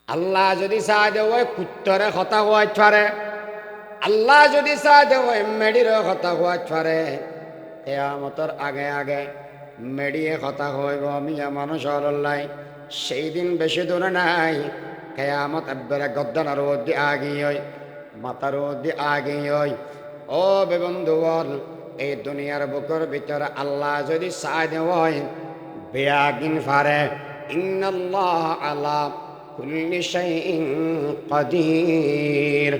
আল্লাহ যদি চাই দে ওই কুত্তরে কথা হওয়াই পারে, আল্লাহ যদি চাই দে ওই মেডির কথা হওয়াই পারে। কেয়ামতের আগে আগে মেডিয়ে কথা হইব মিয়া মানুষ হল্লাই। সেই দিন বেশি দূরে নাই, কেয়ামত একবারে গদ্দানার অব্দি আগিয়ে মাতার অব্দি আগিয়ে। ও বেবন্ধু বল, এই দুনিয়ার বুকের ভিতরে আল্লাহ যদি চাই দে ওই বেয়াগিন ফারে। ইন্নাল্লাহ আলা কুল্লি শাইইন কাদির,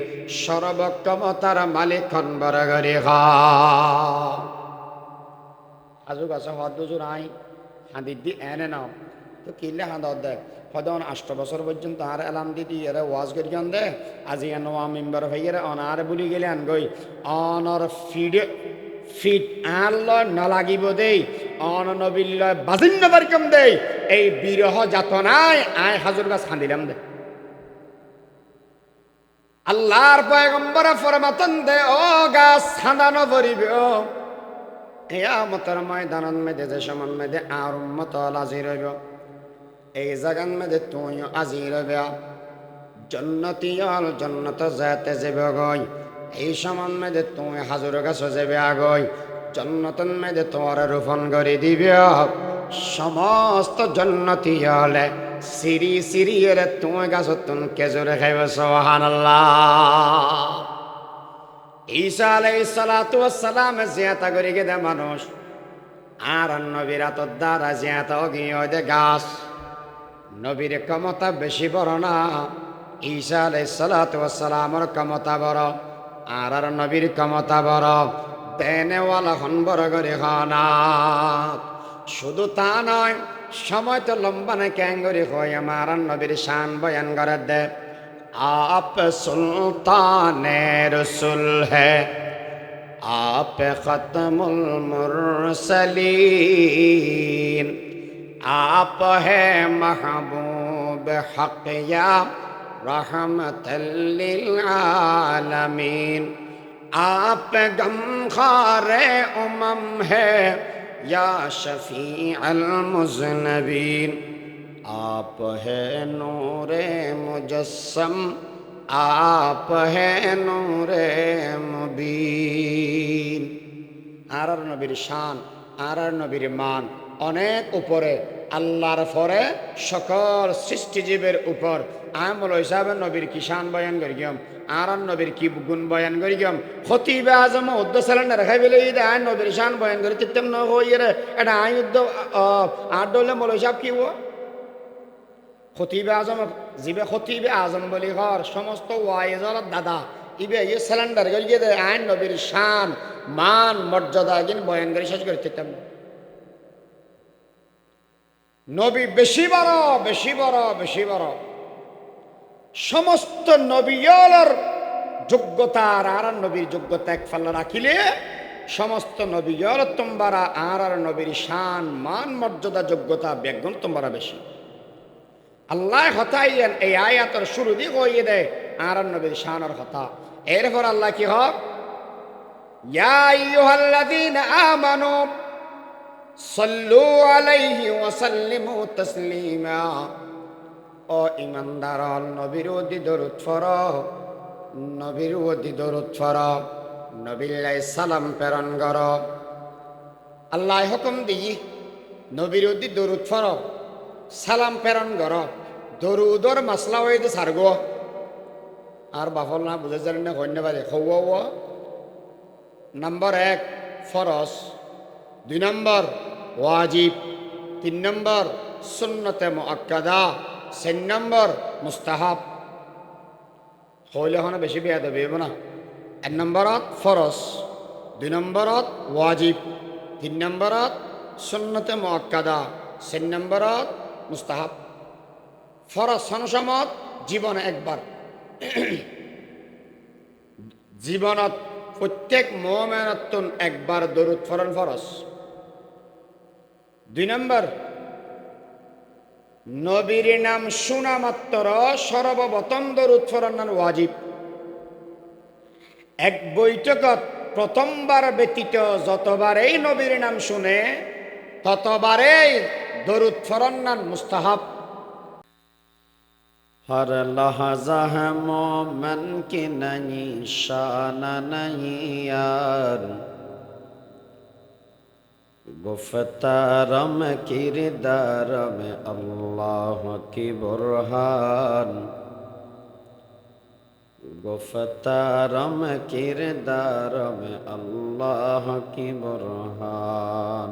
সর্বক্ষমতার মালিক হন বরগরি খা। আজু গাছ হদুজুর আই হাঁদি দি এনে নাও তো কিনলে হাঁদ দেখ হদন 8 বছর পর্যন্ত আর এলাম দিদি এরা ওয়াজ করিয়ান দে। আজি নোয়া মেম্বার হইয়ারে অনারে বলি গেলে আন গই অনর ফিট আল্ল নালাগিব দেই অন নবিল্ল বাজিন্ন বারকম দেই। এই বিরহ যাতনায় আয় হাজুর গাছ খান্দিলাম দে। আল্লাহর পয়গম্বর ফরমাতন দে ও গাছ খান্দানো পড়িব। কিয়ামতের ময়দানত মেদে যে সমান মেদে আর উম্মত আজির হইব, এই জাগান মেদে তুই আজির হইব। জন্নতি অল জন্নত যাতে যাবে গই, এই সমান মেদে তুই হাজুর গাছ যাবে আগই। জন্নতন মেদে তোমার রোপণ করে দিবে সমস্ত জন্নতি হলে সিরি সিরি এর তুই গাছ তুন কেজরে খাইব। সুবহানাল্লাহ। ঈসা আলাইহিস সালাতু ওয়াস সালাম জিয়াতা করি গেদে মানুষ আর নবীর আতর দ্বারা জিয়াতা অগিয়ে দে গাছ। নবীর ক্ষমতা বেশি বড় না, ঈসা আলাইহিস সালাতু ওয়াস সালামের ক্ষমতা বড় আর নবীর ক্ষমতা বড়। দেনেওয়ালা হন বড় করে খানা। শুধু তা নয়, সময় তো লম্বা না ক্যাঙ্গরি হয় আমার নবীর শান বয়ান করে দে। आप सुल्तान रसुल है, आप ख़त्मुल मुरसलीन, आप है महबूब हक़ या रहमतल लिल आलमीन, आप गमखारे उमम है या शफ़ीअल मुज़नबीन, आप है नूरे मुजस्सम, आप है नूरे मुबीन। আর নবীর শান আর নবীর মান অনেক উপরে, আল্লাহর পরে সকল সৃষ্টিজীবের উপর। আমল হিসাবে নবীর কি শান বয়ান করি গিয়ম, আর নবীর কি গুণ বয়ান করি গিয়ম। খতিবে আজম উদ্দ সিলিন্ডার খাই বলে ঈদ আয় নবীর শান বয়ান করি তিত্তেম ন হইরে এটা আই উদ্দ আর ডলে মল হিসাব কি ও খতিবে আজম জিবে খতিবে আজম বলি ঘর সমস্ত ওয়াইজর দাদা ইবে এই সিলিন্ডার গলিয়ে দে আইন নবীর শান মান মর্যাদা গিন বয়ান করে শেষ করে দিতাম। নবী বেশি বড় বেশি বড় বেশি বড়। সমস্ত নবীর যোগ্যতা আর নবীর যোগ্যতা এক ফাল্লা রাখিলে সমস্ত নবীর তোমরা আর নবীর শান মান মর্যাদা যোগ্যতা বেগুন তোমরা বেশি। আল্লাহ হতাইয়েন এই আয়াতের শুরু দিয়ে কইয়ে দেয় আর নবীর শানের কথা। এরপর আল্লাহ কি হক ইয়া আইয়ুহাল্লাযীনা আমানু সাল্লু আলাইহি ওয়া সাল্লিমু তাসলিমা। ও ঈমানদার নবীর ওদি দরুদ পড়ো, নবীর ওদি দরুদ পড়ো, নবীল্লাই সালাম প্রেরণ করো। আল্লাহ হুকুম দিই নবীর ওদি দরুদ পড়ো, সালাম প্রেরণ করো। দরুদর মাসলা হইতে সারগ আর বাফল না বুঝে জানি না ধন্যবাদ। হৌয়া নম্বর 1 ফরজ, 2 নম্বর ওয়াজিব, 3 নম্বর সুন্নতে মুআক্কাদা, 4 নম্বর মুস্তাহাব। হইলে হনে বেশি বেয়াদ হইব না। 1 নম্বরত ফরজ, 2 নম্বরত ওয়াজিব, 3 নম্বরত সুন্নতে মুআক্কাদা, 4 নম্বরত মুস্তাহাব। ফরজ সনসমত জীবনে একবার, জীবনত প্রত্যেক মুমিনাতুন একবার দরুদ পড়ন ফরজ। 2 নম্বর নবীর নাম শোনা মাত্র সর্বপ্রথম দরুদ পড়ন ওয়াজিব। এক বৈঠকত প্রথমবার ব্যতীত যতবারেই নবীর নাম শুনে ততবারেই দরুদ পড়ন মুস্তাহাব। हर लहजा है मोमन की नहीं शान नहीं यार, गुफ्तारम किरदार में अल्लाह की बुरहान, गुफ्तारम किरदार में अल्लाह की बुरहान।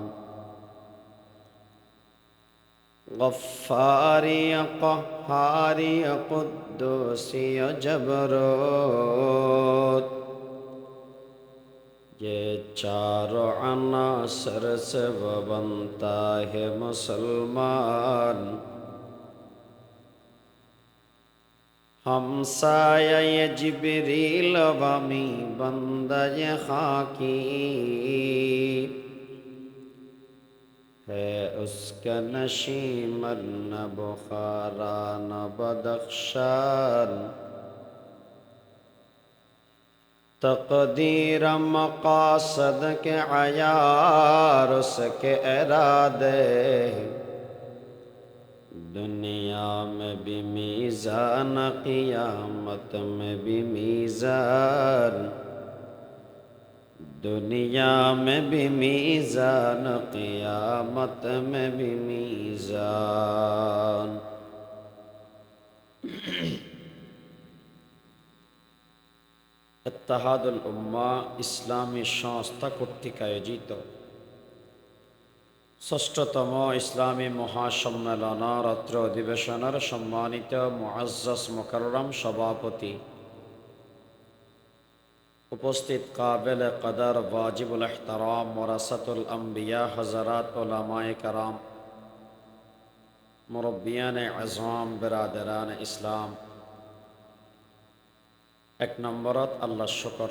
गफ्फारी क़हारी क़ुद्दूसी जबरूत, ये चारों अनासर से वो बनता है मुसलमान। हमसाया ये जिब्रील वमी बंदा ये खाकी, है उसका नशीमन न बुखारा न बदख्शान। तक़दीर मक़ासद के अयार उसके इरादे, दुनिया में भी मीज़ान क़ियामत में भी मीज़ान, दुनिया में भी मीज़ान क़ियामत में भी मीज़ान। इत्तेहादुल उम्मा ইসলামী সংস্থা কর্তৃক আয়োজিত ষষ্ঠতম ইসলামী মহাসম্মেলনের অত্র অধিবেশনের সম্মানিত মুআজ্জাজ মুকাররম সভাপতি, উপস্থিত কাবিল কদর ওয়াজিবুল ইহতারাম ওয়ারাসাতুল আম্বিয়া হযরত উলামায়ে কেরাম, মুরব্বিয়ানে আযম, বিরাদরান ইসলাম। এক নম্বরত আল্লাহ শুকর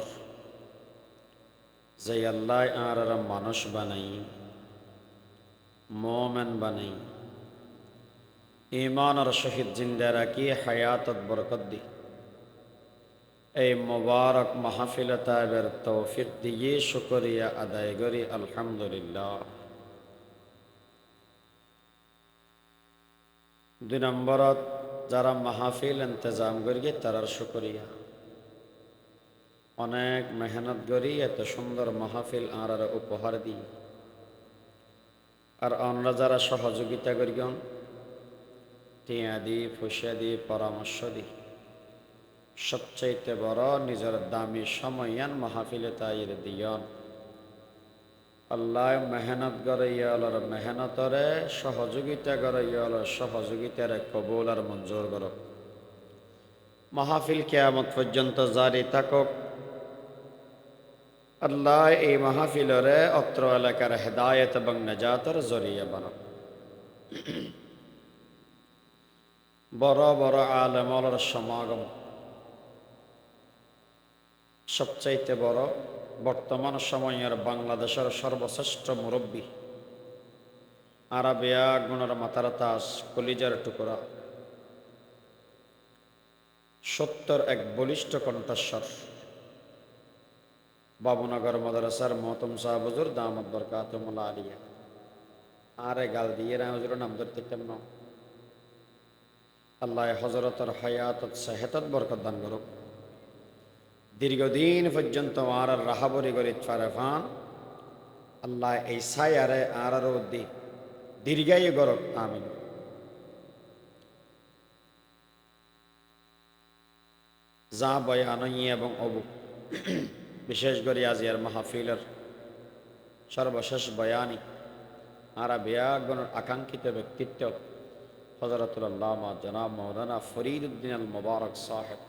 যে আল্লাহ আর মানুষ বানাই, মোমেন বানাই, ঈমানের সহিত জিন্দা রাখি, হায়াতত বরকত দি। এই মুবারক মাহফিলে তাইবের তৌফিক দিয়ে শুকরিয়া আদায় করি আলহামদুলিল্লাহ। দুই নম্বরত যারা মাহফিল ইন্তজাম করি তারার শুকরিয়া। অনেক মেহনত করি এত সুন্দর মাহফিল আর উপহার দিই। আর আমরা যারা সহযোগিতা করি টিয়া দি, ফুসা দি, পরামর্শ দিই, সবচাইতে বড় নিজের দামি সময়ান মাহফিলে তাইর দিয়ন। আল্লাহ মেহনত করে ইয়ালার মেহনতরে, সহযোগিতা করে ইয়ালার সহযোগিতারে কবুল আর মঞ্জুর করক। মাহফিল কিয়ামত পর্যন্ত জারি থাকুক। আল্লাহ এই মাহফিলরে অত্র এলাকার হেদায়েত এবং নাজাতের জরিয়া বানাক। বড় বড় আলেমর সমাগম, সবচাইতে বড় বর্তমান সময়ের বাংলাদেশের সর্বশ্রেষ্ঠ মুরব্বী, আরাবিয়া গুণের মাথার তাস, কলিজার টুকরা, সত্যর এক বলিষ্ঠ কণ্ঠস্বর, বাবুনগর মাদ্রাসার মহতম সাহেব হুজুর দামাত বরকাতুহুল আলিয়া। আরে গাল দিয়ে না হুজুরের নাম ধরতে কেমন। আল্লাহ হযরতের হায়াতত সেহতত বরকত দান করুক। দীর্ঘদিন পর্যন্ত আর রাহাবরি গরিত ফারেফান আল্লাহ এই সায়ারে আর দি দীর্ঘায়ু করুক, আমিন। যা বয়ানই এবং অবু, বিশেষ করে আজিয়ার মাহফিলের সর্বশেষ বয়ানি আরাবিয়াগণের আকাঙ্ক্ষিত ব্যক্তিত্ব হযরতুল আল্লামা জনাব মাওলানা ফরিদ উদ্দিন আল মুবারক সাহেব,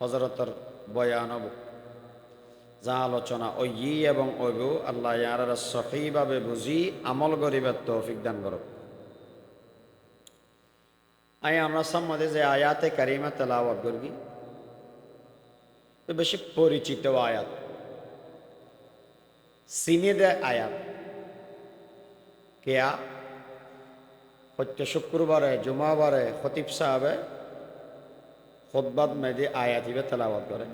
হযরতের বয়ান অবু, যা আলোচনা ওই এবং অবু আল্লাহ ইয়ার সহিভাবে বুঝি আমল গরিবের তৌফিক দান করুক। আমরা সম্বন্ধে যে আয়াতে কারিমা তেলাওয়াত করি বেশি পরিচিত আয়াত, চিনে দেয় আয়াত কেয়া প্রত্যেক শুক্রবারে জুমাবারে খতিব সাহেবে খুতবাত মেদি আয়াত হিবে তেলাওয়াত করে।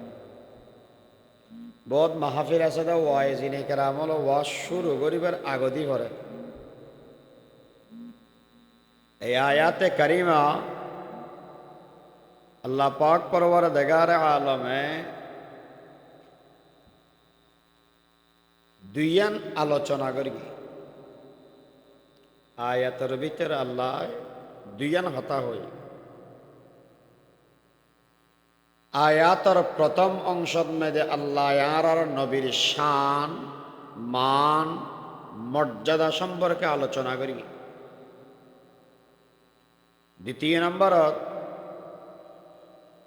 বহুত মাহফিল আছে দা ওয়াইজিনে কেরামল ওয়াজ শুরু করিবার আগদি করে এই আয়াতে কারিমা আল্লাহ পাক পরওয়ারদিগার আলমে দুইয়ান আলোচনা করি আয়াতের ভিতরে আল্লাহ দুইয়ান হতা হই আয়াতর প্রথম অংশত মেদে আল্লাহ আর নবীর শান মান মর্যাদা সম্পর্কে আলোচনা করি দ্বিতীয় নম্বরত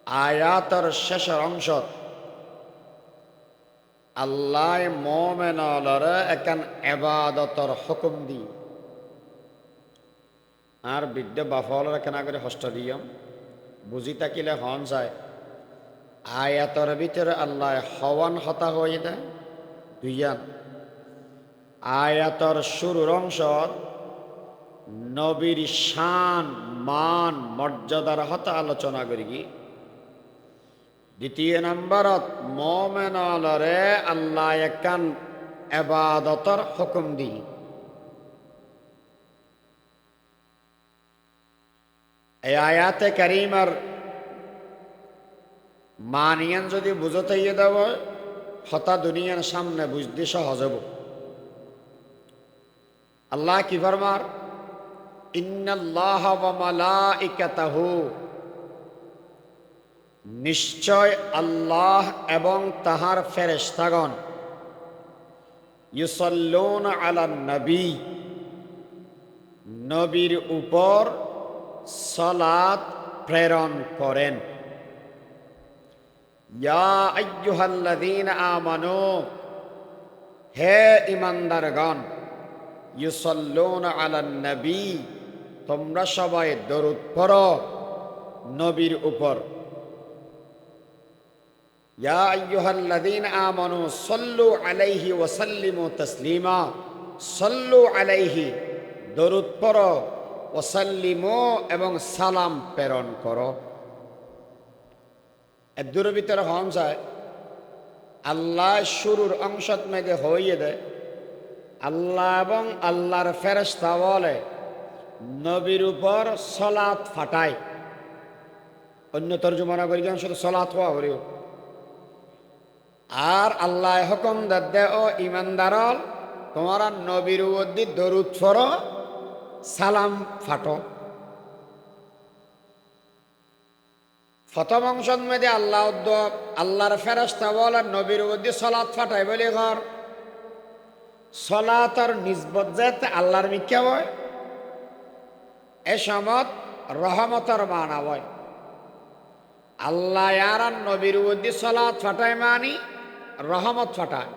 আয়াতর শেষের অংশত আল্লাহ মোমেনলরে একান এবাদতর হুকুম দি আর বিদ্য বাফলর কেনা করে হস্ত দিয়ম বুঝি থাকিলে হন যায় আয়াতর ভিতরে আল্লাহ হওয়ান হতা হয়ে দেয় দুইয়ান আয়াতর শুরুর অংশ নবীর শান মান মর্যাদার হতা আলোচনা করি দ্বিতীয় নম্বরত মোমেনলরে আল্লাহ একান এবাদতর হুকুম দি এই আয়াতে কারিমার মানিয়ান যদি বুঝতে ইয়ে দেব হতা দুনিয়ার সামনে বুঝতে সহজ হব আল্লাহ কি ফরমার ইন্নাল্লাহ ওয়া মালাইকাতাহু নিশ্চয় আল্লাহ এবং তাহার ফেরেশতাগণ ইউসাল্লুনা আলান নবী নবীর উপর সালাত প্রেরণ করেন ইয়া আইয়ুহাল্লাযীনা আমানু হে ঈমানদারগণ ইউসাল্লুনা আলান নবী তোমরা সবাই দরুদ পড়ো নবীর উপর ইয়া আইয়ুহাল্লাযীনা আমানু সাল্লু আলাইহি ওয়া সাল্লিমু তাসলিমা সাল্লু আলাইহি দরুদ পড়ো ওয়া সাল্লিমু এবং সালাম প্রেরণ করো এর দূরের ভিতরে হন যায় আল্লাহ শুরুর অংশত মেঘে হইয়ে দেয় আল্লাহ এবং আল্লাহর ফেরেশতা বলে নবীর উপর সলাত ফাটায় অন্য তর্জমা করি যেন শুধু সলাত হওয়া করিও আর আল্লাহ হুকুম দে ও ইমানদারল তোমারা নবীর উদ্দি দরুদ পড়ো সালাম ফাটো প্রথম অংশত মেয়েদে আল্লাহর ফেরেশতা বলে নবীর উদ্দি সলাত ফাটাই বলে ঘর সলাতর নিসবত যেতে আল্লাহর মিথ্যা হয় এ সমত রহমতর মানা হয় আল্লাহ আর নবীর উদ্দি সলাত ফাটায় মানি রহমত ফাটায়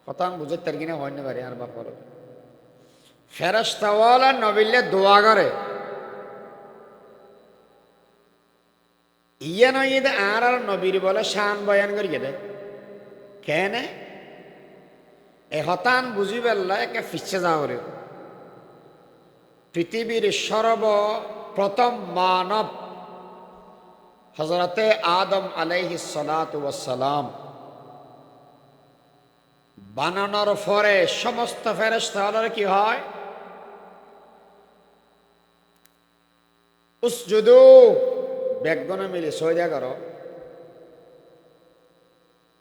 কথা বুঝে তার কিনা হয় না পারে আর বাপর ফেরেশতা বলে নবীলে দোয়া করে ইয়ে নয় আর নবীর বলে শান বয়ান করি দে কেন এ হতান বুঝি পেল্লা একে ফিচ্ছে যাওয়ারে পৃথিবীর সর্বপ্রথম মানব হযরতে আদম আলাইহিস সালাতু ওয়াস সালাম বানানোর পরে সমস্ত ফেরেশতাদের কি হয় উসজুদু বেগনে মিলে সজদা করো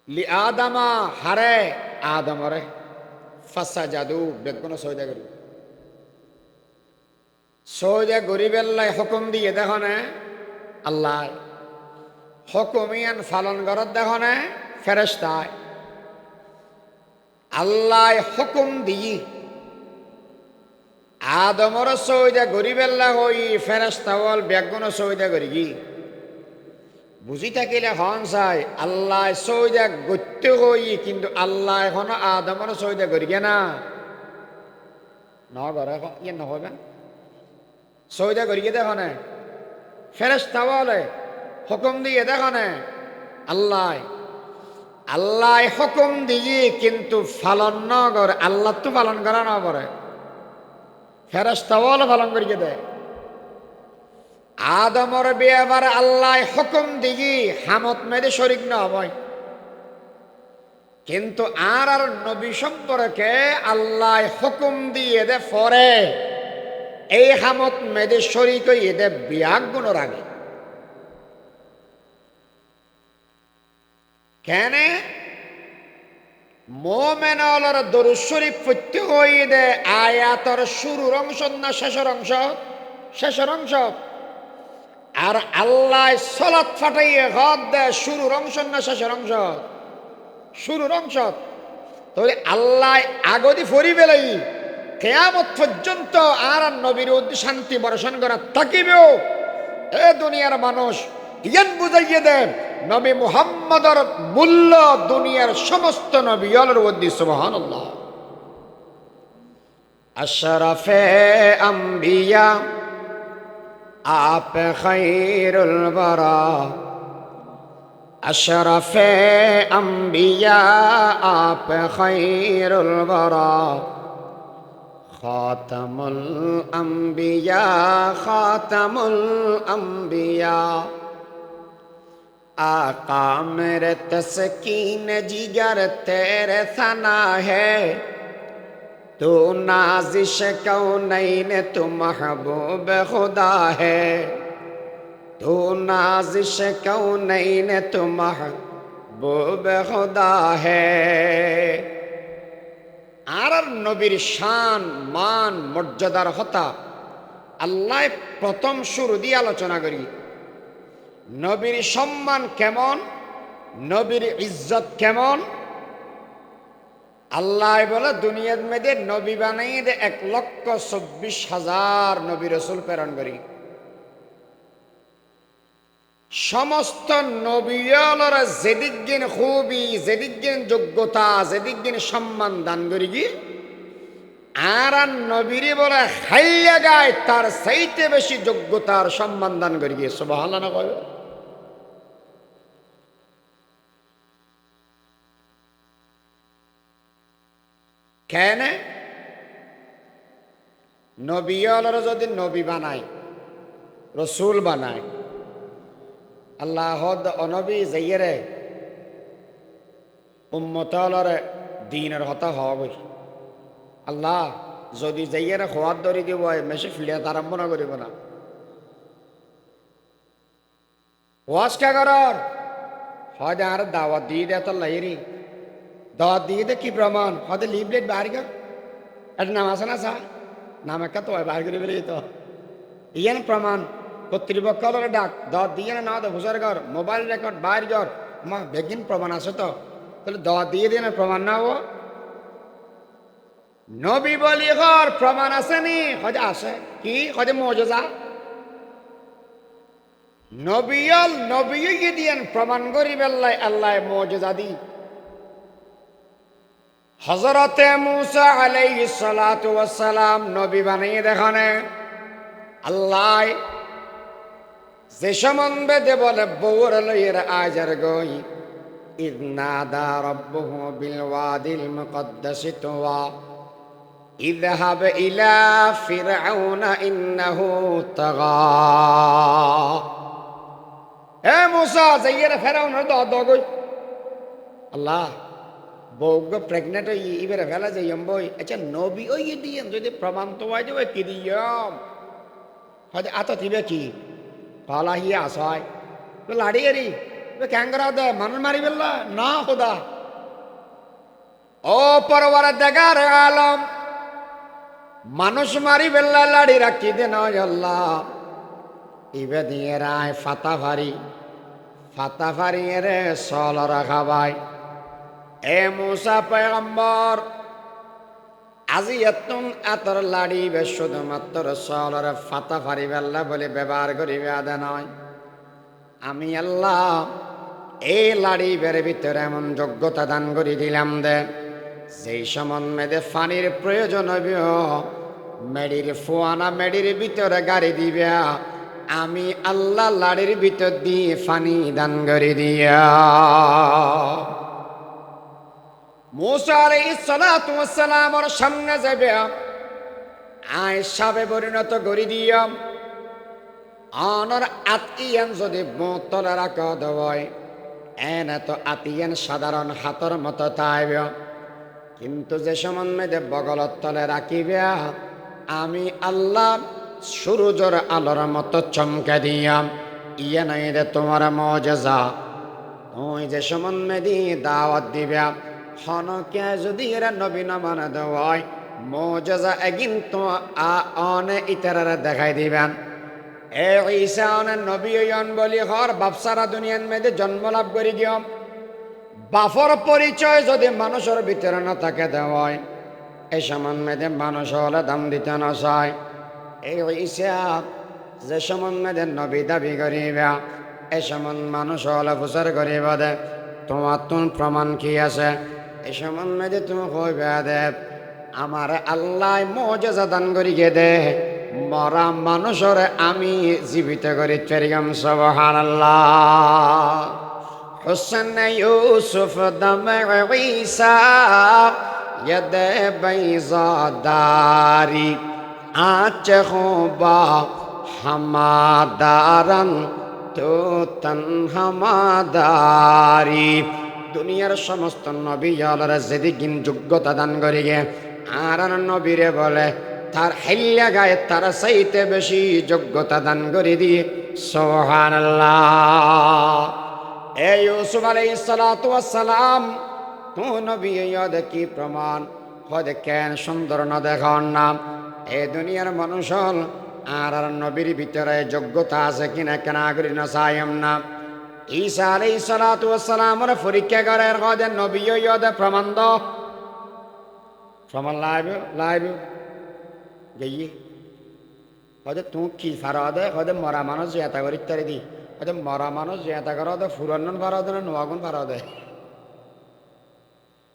লি আদামা হারে আদমরে ফাসাজাদু বেগনে সজদা করি সজদা গরিবেল্লাই হুকুম দিয়ে দেখো না আল্লাহ হুকুমিয়ান পালন করত দেখো না ফেরেশতায় আল্লাহ হুকুম দিই আদমর সজদা গরিবেল্লা হই ফেরেশতা বল বেগুন সজদা করি কি বুঝি থাকিলে হন চাই আল্লাহ সজদা গত্য হই কিন্তু আল্লাহ এখন আদমর সজদা করি না নগরে ইয়ে নহবে সজদা করি দেখো না ফেরেশতা বলে হুকুম দিয়ে দেখো না আল্লাহ আল্লাহ হুকুম দিয়ে কিন্তু পালন ন করে আল্লাহ তো পালন করা না করে ফেরেশতা বলে পালন করিয়ে দেয় আদমর বিয়াবার আল্লাহ হুকুম দিয়ে হামত মেরে শরিক না হয় কিন্তু আর নবী সম্পর্কে আল্লাহ হুকুম দিয়ে দে ফরে এই হামত মেয়েদের শরিক হয়ে দে বিয়াগ গুণর আগে কেন মোমেনর দরুদ শরীফ পড়তে হইলে আয়াতর শুরুর অংশ না শেষের অংশ? শেষের অংশ। আর আল্লাহ সালাত ফাটাইয়ে হাত দেয় শুরুর অংশ না শেষের অংশ? শুরুর অংশ। তাহলে আল্লাহ আগদি ফরি বেলাই কেয়ামত পর্যন্ত আর নবীর শান্তি বর্ষণ করা থাকিবেও। এ দুনিয়ার মানুষ ইয়ান বুঝাইয়ে দেন নবী মুহাম্মদর মূল্য দুনিয়ার সমস্ত নবীর মধ্যে। সুবহানাল্লাহ। আশরাফে আম্বিয়া आप खैरुल वरा, अशरफे अंबिया आप खैरुल वरा, खातमुल अंबिया आका मेरे तस्कीन जिगर तेरे सना है, तू नाजिश कौनैन तू महबूब खुदा है, तू नाजिश कौनैन तू महबूब खुदा है। আর নবীর শান মান মর্যাদার কথা আল্লাহ প্রথম শুরু দিয়ে আলোচনা করি। নবীর সম্মান কেমন, নবীর ইজ্জত কেমন। আল্লাহ বলে দুনিয়ার মধ্যে নবী বানাই 1,24,000 নবী রসুল প্রেরণ করি। সমস্ত নবীরা যেদিক দিন খুবই, যেদিক দিন যোগ্যতা, যেদিক দিন সম্মান দান করি গি, আর নবীরে বলে খাইয়া গায় তার চাইতে বেশি যোগ্যতার সম্মান দান করি গিয়ে। সুবহানাল্লাহ না কয়? কেন নবীরা যদি নবী বানায়, রসুল বানায়, আল্লাহ অনবী যাইয়ে উম্মতর দিনের হতা হবই। আল্লাহ যদি যাইয়ে খোয়ার ধরি দিব মেসে ফিলিয়াত আরম্ভ না করিব না। ওয়াজ কে করার হয়তো আর দাওয়াত দিয়ে দেয় তোর লাইরি দাওয়াত দিয়ে দে কি প্রমাণ? হয়তো লিফলেট বাহার কর, একটা নাম আছে না? চা নাম একটা তো বাহার করে বেরিয়ে তো ইয়ান প্রমাণ। কর্তৃপক্ষ ডাক দাওয়াত দিয়ে না তো হুসার কর, মোবাইল রেকর্ড বাইর কর, আমার বেগিন প্রমাণ আছে তো, তাহলে দাওয়াত দিয়ে দিয়ে না প্রমাণ না ও নবী বলি ঘর প্রমাণ আছে নি? হয়তো আছে কি? হয়তো মজা নবীল নবী দিয়েন প্রমাণ করি বেল্লাই আল্লাহ মজা দি। হযরতে মূসা আলাইহিস সালাতু ওয়াস সালাম নবী বানিয়ে দেখানে আল্লাহ যে সম্বন্ধে বলে বউর লইয়ের আজার গই ইদনাদা রাব্বুহু বিল ওয়াদিল মুকদ্দাসি তুওয়া ইযহাব ইলা ফিরআউনা ইন্নাহু তাগা। হে মূসা যাইয়ের ফেরাউনের দগই আল্লাহ বউগ প্রেগনেন্ট হই ইবেরে ফেলা যাইম বই। আচ্ছা নবী ওই দিয়েন যদি প্রমাণ তো হয় যে কি দিয়ম হয়তো আত দিবে কি পালা হিয়া আসায় লাড়িয়ারি ক্যাঙ্গরা দে মানুষ মারি বেল্লা না খোদা। ও পরওয়ার দেগার আলম মানুষ মারি বেল্লা লাড়ি রাখি দে নয় আল্লাহ ইবে দিয়ে রায় ফাতা ফারি রে সল রাখা ভাই। এ মূসা পয়গম্বর আজি এতুন এতর লাড়িবে শুধুমাত্র সলর ফাতা ফারি বেল্লা বলে ব্যবহার করিবে আদা নয়। আমি আল্লাহ এই লাড়িবের ভিতরে এমন যোগ্যতা দান করে দিলাম দে যেই সম্বন্ধে ফানির প্রয়োজন হবে মেডির ফোয়ানা মেডির ভিতরে গাড়ি দিবে আমি আল্লাহ লাড়ির ভিতর দিয়ে ফানি দান করে দিয়া। মূসা আলাইহিস সালাতু ওয়াস সালামের সামনে যাবে আয়েশাবে পরিণত করে দিয়াম অনর আতিয়ান যদি বোতলে রাখা দেয় এনে তো আতিয়ান সাধারণ হাতর মতো তাইব, কিন্তু যে সম্বন্ধে বগলত তলে রাখিবে আমি আল্লাহ সূর্যের আলোর মতো চমকে দিয়াম। ইয়ে নাই রে তোমার মজেজা, ওই যে সমন্মেদি দাওয়াত দিবে হনকে যদি এরা নবী না মানে দেওয়ায় মোজাজা এগিন তো অনে ইতারারা দেখাই দিবেন এ ঈসা অনে নবী হইন বলি হর বাপসারা দুনিয়ার মেয়েদের জন্ম লাভ করি গিয়ম বাফর পরিচয় যদি মানুষের ভিতরে না থাকে দেওয়ায় এই সমান মেয়েদের মানুষ হলে দাম দিতে না চায় এই ঈসা যে সমান মেয়েদের নবী দাবি করিবা এই সমান মানুষ হলে প্রচার করিবা দে তোমার তুন প্রমাণ কি আছে এই সমান মেয়েদের তুমি কইবা দে আমার আল্লাহ মোজেজা দান করিকে দে মরা মানুষের আমি জীবিত করি চরিগম সুবহানাল্লাহ حسن يوسف دمع عيسى يد بيضاداری آنچ خوبا ہمادارن تو تنہا ماداری দুনিয়ার সমস্ত নবী আল্লাহর যেদিন যোগ্যতা দান করিগে আর নবীরে বলে তার হেল্লা গায়ে তার চাইতে বেশি যোগ্যতা দান করে দিয়ে সুবহানাল্লাহ এ ইউসুফ আলাইহিস সালাতু ওয়াস সালাম তো নবী ইয়াদ কি প্রমাণ হদ কেন সুন্দর না দেখার নাম এ দুনিয়ার মানুষ আর নবীর ভিতরে যোগ্যতা আছে কিনা কেন আগরি না সায়ম না ঈসা আলাইহিস সালাতু ওয়াস সালামের পরীক্ষা করে হদ নবী ইয়াদ প্রমাণ দাও প্রমাণ লাইব গিয়ে হদ তুই কি ফারাদে হদ মরা মানুষ এটা করি তারি দি হয়তো মরা মানুষ যেটা করা হতো ফুরান ভাড়া হতো না নোয়াগুন ভাড়া দেয়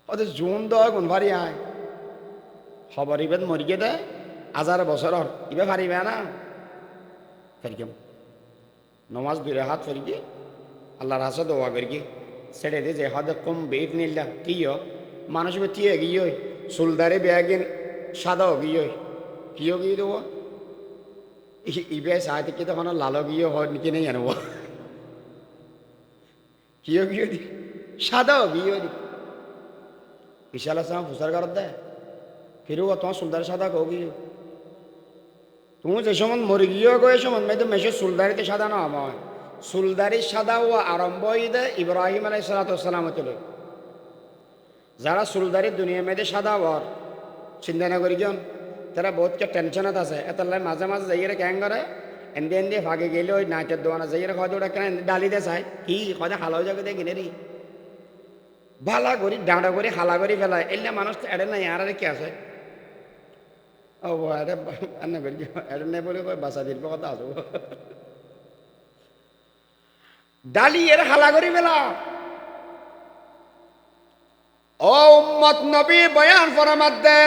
হয়তো জুন দেয় গুণ ভারি আয় খবর ইবেদ মরিকে দেয় 1000 বছর ইবে ফারিবে না ফেরিকেম নমাজ দূরে হাত ফেরিকে আল্লাহর হাসে দোয়া করি ছেড়ে দিয়ে যে হদে কম বেদ নিল্লা কিয় মানুষ বেতিয়ে গিয়ে সুলদারে বেয়াগিন সাদাও গিয়ে কিয় গিয়ে দেবো ইবে সাহিত্য কি তখন লালো গিয়ে হয় নাকি নেই জানব কিয় গিয়ে দি সাদাও গিয়ে দি বিশাল আছে ফুসার কারত দেয় ফিরু তোমার সুলদার সাদা কো গিয়ে তুমি যে সময় মরি গিয়ে গো এই সময় মেয়েদের মেশে সুলদারিতে সাদা না আমার সুলদারি সাদা ও আরম্ভ দে ইব্রাহিম আলাইহিস সালাম তুলে যারা সুলদারি দুনিয়া মেয়েদের সাদা ওর চিন্তা না করি কেন তারা বহুতকে টেনশনত আছে এত মাঝে মাঝে যাইয়ে ক্যাং করে এনদি এনদি ফাঁকে গেলে ওই নাচের দোকানে যাইয়ে হয়তো ওটা কেন ডালি দে চাই কি হয়তো হালাও জায়গা দিয়ে কিনে রি ভালা করি ডাঁড়া করি হালা করি ফেলায় এলে মানুষ এড়ে নাই আর কি আছে ও এটা এনে করি এড়ে নেই বলে কই বাসা দিল কথা আসবো ডালি এর হালা করি ফেলা ও উম্মত নবী বয়ান ফরমাত দে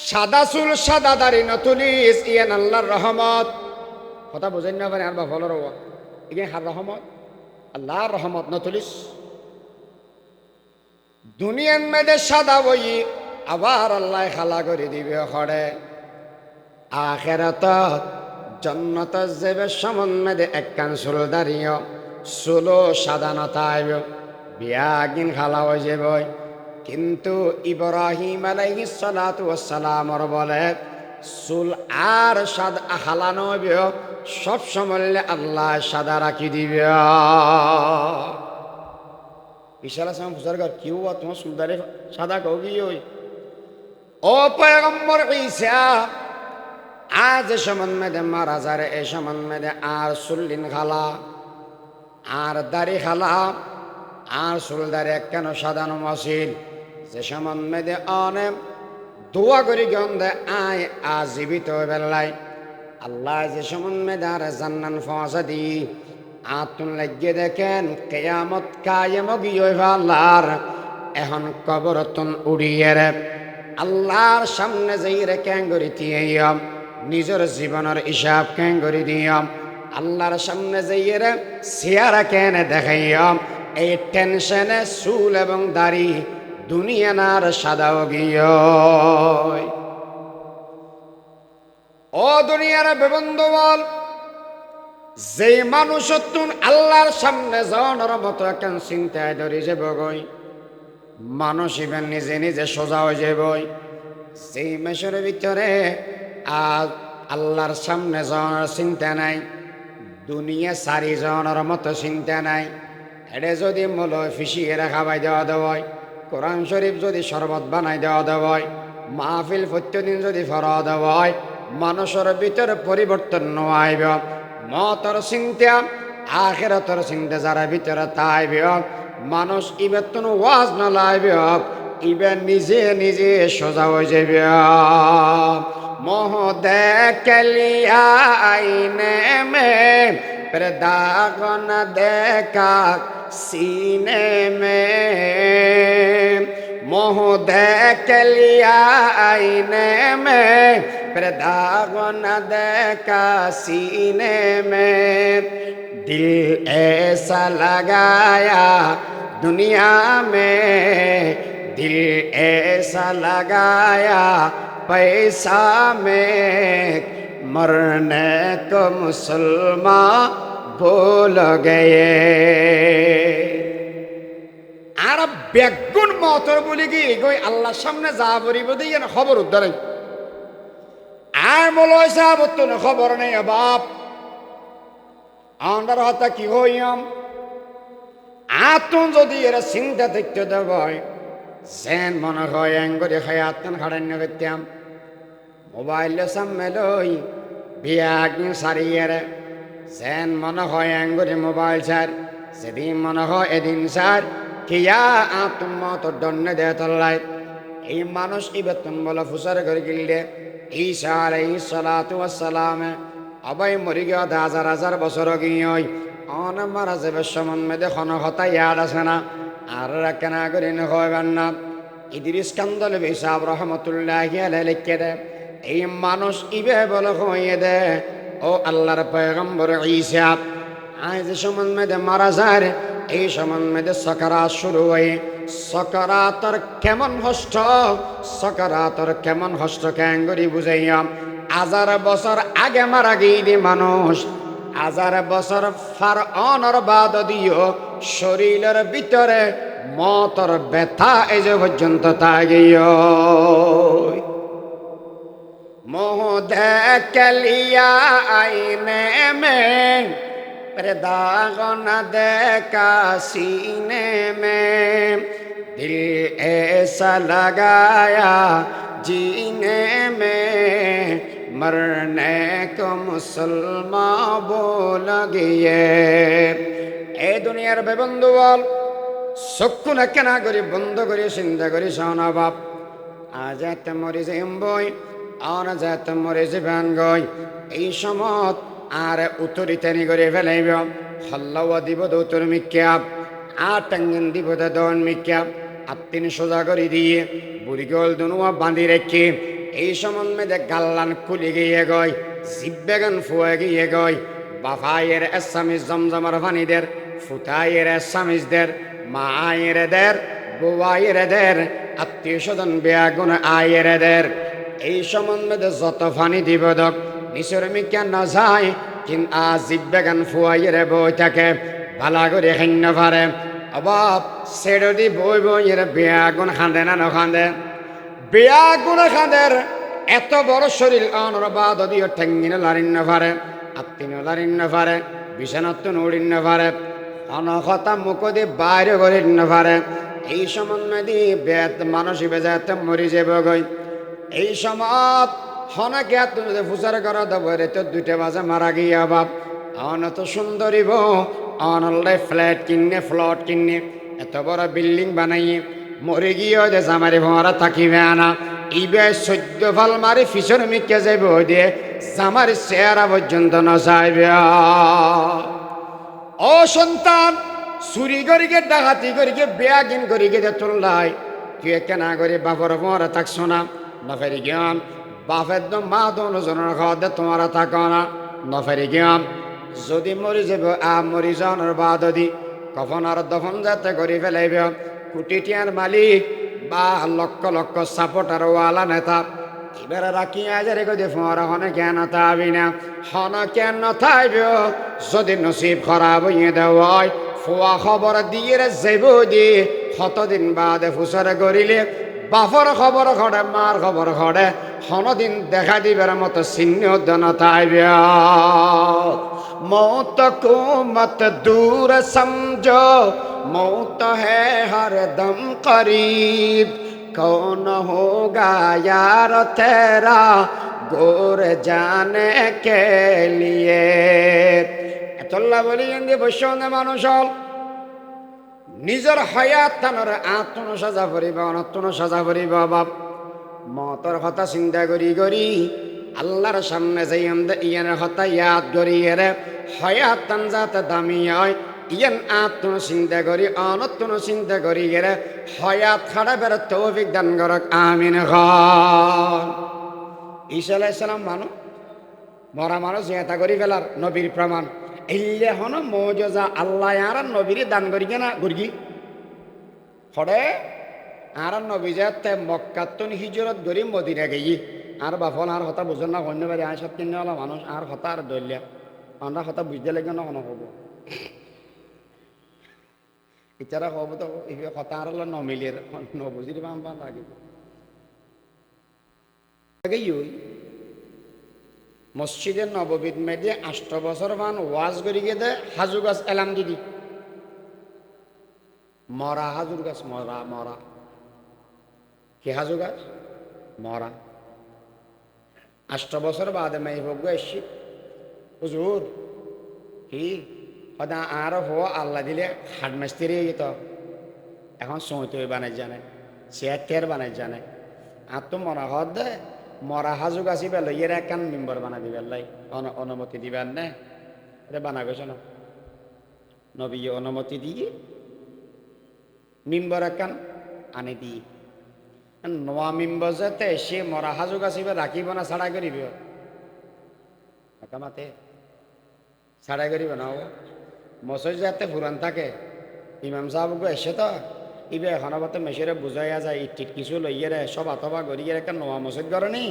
সাদা চুল সাদা দাড়ি নতুলিস ইয়ান আল্লাহর রহমত কথা বুঝেন না পারে আর বা ফলর হওয়া ইয়ে হার রহমত আল্লাহর রহমত নতুলিস দুনিয়ার মেয়েদে সাদা বই আবার আল্লাহ খালা করে দিবে হরে আখেরাত জন্নত যাবে সমান মেয়েদে একখান চুল দাঁড়িয়ে চুলো সাদা নতাইব বিয়াগিন খালা হয়ে যাবই কিন্তু ইব্রাহিম আলাইহিস সালাতু ওয়াস সালামর বলে চুল আর সাদা হালানো হবে সব সময় আল্লাহ সাদা রাখি দিবে বিশাল আসলাম বুঝার কেউ তোমার চুলদারে সাদা কৌ কি ওই ও পয়গম্বর ঈসা আজ সমান মেদে মারা যারে এ সমান মেদে আর চুল্লিন খালা আর দাড়ি খালা আর চুলদারে কেন সাদানো মাসিল যে সমান মেদে অনেক দোয়া করি গন্ধে আয় আজীবিত বেলায় আল্লাহ যে সমান মেদে আর জান্নান ফসা দি আতুন লাগিয়ে দেখেন কেয়ামত কায়েম গিয়ে আল্লাহর এখন কবর তুন উড়িয়ে রে আল্লাহর সামনে যাই রে ক্যাঙ্গরি দিয়াম নিজের জীবনের হিসাব ক্যাঙ্গরি দিয়াম আল্লাহর সামনে যাই রে চেহারা কেন দেখাইয়াম এই টেনশনে চুল এবং দাড়ি দুনিয়ার সাদাও গিয়ে ও দুনিয়ার বেবন্ধ বল যে মানুষ আল্লাহর সামনে যাওয়ার মতো একখান চিন্তায় ধরে যাব গই মানুষ ইবেন নিজে নিজে সোজা হয়ে যাব সেই মেশর ভিতরে আজ আল্লাহর সামনে যাওয়ার চিন্তা নাই দুনিয়া সারি যাওয়ার মতো চিন্তা নাই এটা যদি মলয় ফিসিয়ে খাবাই দেওয়া দেওয়ায়, কোরআন শরীফ যদি শরবত বানাই দেওয়া দেওয়ায়, মাহফিল প্রত্যেকদিন যদি ফরা দেওয়ায়, মানুষের ভিতরে পরিবর্তন নয়। মতর চিন্তা আখেরাতর চিন্তা যারা ভিতরে তাইব, মানুষ ইবেতন ওয়াজ না লাইব, ইবে নিজে নিজে সোজা হয়ে যাবে। মোহ দেখলিয়া আইনে মে দাগ না দেখা सीने में, मोह देख लिया आईने में, फिर दाग न देखा सीने में, दिल ऐसा लगाया दुनिया में, दिल ऐसा लगाया पैसा में, मरने को मुसलमान ভুল গয়ে। আর বেগুন মতর বলি কি গই আল্লাহর সামনে যা বলিব দিয়ে না খবর উদ্ধারে। আর মলয় সাহেব তো না খবর নেই বাপ আন্ডার হাতা কি হইয়াম। আতুন যদি এরা চিন্তা দেখতে দেব যেন মনে হয় এঙ্গরে খাই আত্মন খাড়ান্য করতাম। মোবাইলে সামনে লই বিয়াগ সারিয়ে যেন মনে হয় এঙ্গরে মোবাইল সার, সেদিন মনে হয় এদিন সার কিয়া আত্মত দন্নে দে তল্লাই। এই মানুষ ইবেতন বলে ফুসার করে গিললে ঈসা আলাইহিস সালাতু ওয়াস সালাম আবাই মরি গিয়া হাজার হাজার বছর গিয়ে অন মারা যাবে সম্বন্ধে দেখুন হতা ইয়াদ আছে না। আর কেনা করে নইবেন না। ইদ্রিস কান্দলবি সাহেব রহমতুল্লাহি আলাইহি লিখে দে এই মানুষ ইবে বলে হইয়ে দে ও আল্লাহর পয়গম্বর ঈসা আজ সম্বন্ধে মারা যায়। এই সম্বন্ধে সকারাত শুরু হয়। সকারাতর কেমন হষ্ট, সকারাতর কেমন হষ্ট ক্যাঙ্গরি বুঝাইয়া হাজার বছর আগে মারা গিয়ে মানুষ হাজার বছর ফার অনর বাদ দিও শরীরের ভিতরে মতর ব্যথা এই যে পর্যন্ত তাগিও। मोह देख लिया आईने में, पर दाग न देखा सीने में, दिल ऐसा लगाया जीने में, मरने को मुसलमान बोल गए। ए दुनियार बेबंधु बल चक्षु ना करी बंद करी चिंता करी सोना बाप आज मरी যাইম বই আনা যাতে মরে যাবেন গই। এই সমত আর উত্তরিতানি করে ফেলাইব হল্লাওয়া দিব দৌতর মিক্যাপ আর টাঙ্গিন দিব দন মিক্যাপ আপতিন সোজা করে দিয়ে বুড়ি গল দুনুয়া বাঁধি রেখে এই সম্বন্ধে গাল্লান খুলে গিয়ে গয় জিব্বেগান ফুয়ে গিয়ে গয় বাফায়ের এসামিস জমজমার ফানিদের ফুতায়ের এসামিসদের মায়ের দের বুয়ায়ের দের আত্মীয় স্বজন বেয়াগুন আয়ের দের এই সম্বন্ধে যত ফানি দিব দক নিচের মিক্যা না যায় কিন্তু জিব্বেগান ফুয়াইয়ের বই থাকে ভালা করে খান্য পারে অবাব সেড়ো দি বই বইয়ের বেয়াগুন খাঁদে না নখাঁদে বেয়াগুন খাঁদের এত বড় শরীর অনর বাদ দিও ঠেঙ্গিন লারিন না পারে আত্মীয় লারিন না পারে বিছানাত নড়িন না পারে অনখতা মুখ দিয়ে বাইরে করিন না পারে এই সম্বন্ধে দি বেত মানসিক বেজাতে মরি যাব গই। এই সমাজ হনকে তুমি ফুসার করা দেবো রে তো 2টা বাজে মারা গিয়া বাপ অন তো সুন্দরী বউ অনলে ফ্ল্যাট কিনে ফ্লট কিনে এত বড় বিল্ডিং বানাইয়ে মরে গিয়ে যে জামারি ভরা থাকিবে না ইবে 14 ফাল মারি ফিসর মিকে যাইব দিয়ে জামারি চেহারা পর্যন্ত নসাইবে। ও সন্তান চুরি করিকে ডাকাতি করিকে বেয়াগিন করিকে যে তুললাই তুই কেনা করে বাপর ভরা থাকছো না নফেরি জ্ঞান বাপের দম মা দোনজনের খাওয়া তোমারা থাকো না নফেরি জ্ঞান যদি মরি যাব মরি যাওয়ার বাদ দি কখন আর দফন যাতে করে ফেলাইব কোটিটিয়ার মালিক বা লক্ষ লক্ষ সাপোর্টার ওয়ালা নেতা এবারে রাখি আজারে গদি ফোঁরা হনে কেন তাবি না হন কেন থাইব যদি নসিব খারাপ হইয়ে দেওয়ায় ফুয়া খবর দিয়ে যাইব দি কতদিন বাদে ফুসরে করিলে বাপর খবর ঘটে মার খবর ঘটে হনদিন দেখা দিবার মতো চিহ্ন দেন তাইবে। मौत को मत दूर समझो, मौत है हर दम करीब, कौन होगा यार तेरा गोर जाने के लिए। এতল্লা বলি এন্দি বৈশ্যনে মানুষ হল নিজের হায়াত তানর আত্মন সাজা করিব, অনত্তন সাজা করিব। বাপ মতর কথা চিন্তা করি করি আল্লাহর সামনে যাই ইয়ানের কথা ইয়াদ করি এরে হায়াত তান যাতে দামি হয়, ইয়ান আত্মন চিন্তা করি অনত্তন চিন্তা করি এরে হায়াত খারাপের তৌফিক দান করক, আমিন। ঈসা আলাইহিস সালাম মানুষ মরা মানুষ জিয়াতা করি ফেলার নবীর প্রমাণ এইলে হন মৌজা আল্লাহ আর নবীর দান করি না গুরগি হরে আর নবী যাতে মক্কাতুন হিজরত করি মদিনা গেই আর বাফন আর কথা বুঝন না অন্য বাড়ি আয় সব কিনেওয়ালা মানুষ আর কথা আর দলিয়া আমরা কথা বুঝতে লাগে না কোনো হব ইচ্ছারা হব তো এই কথা আর নমিলের নবুজির বাম্বা লাগিব মসজিদে নববীর মেয়েদে 8 বছর মান ওয়াজ করি গে দে হাজু গাছ এলাম দিদি মরা হাজুর গাছ মরা মরা কি হাজু গাছ মরা 8 বছর বাদে মেয়ে হোক এসছি হুজুর কি হদা আর হো আল্লাহ দিলে হাট মিস্ত্রি যেত এখন সৈতই বানাই জানে চেয়ার বানাই জানে আর তো মরা হদ দে মরা হাজু গাছি পেল ইয়ের একখান মেম্বার বানা দিবেন লাই অনুমতি দিবেন না এটা বানা গেছে না নবী অনুমতি দিয়ে মেম্বার একখান আনি দিই নোয়া মেম্বার যাতে সে মরা হাজু গাছিবে রাখিব না ছাড়া করিব একামাতে ছাড়া করিব না ও মসজিদ যাতে পুরান থাকে ইমাম সাহেবকে এসে তো ইবে এখন আবার মেশিনে বুঝাইয়া যায় ইট কিছু লইয়ে রে সব আতবা গড়িয়ে একটা নোয়া মসজিদ করে নি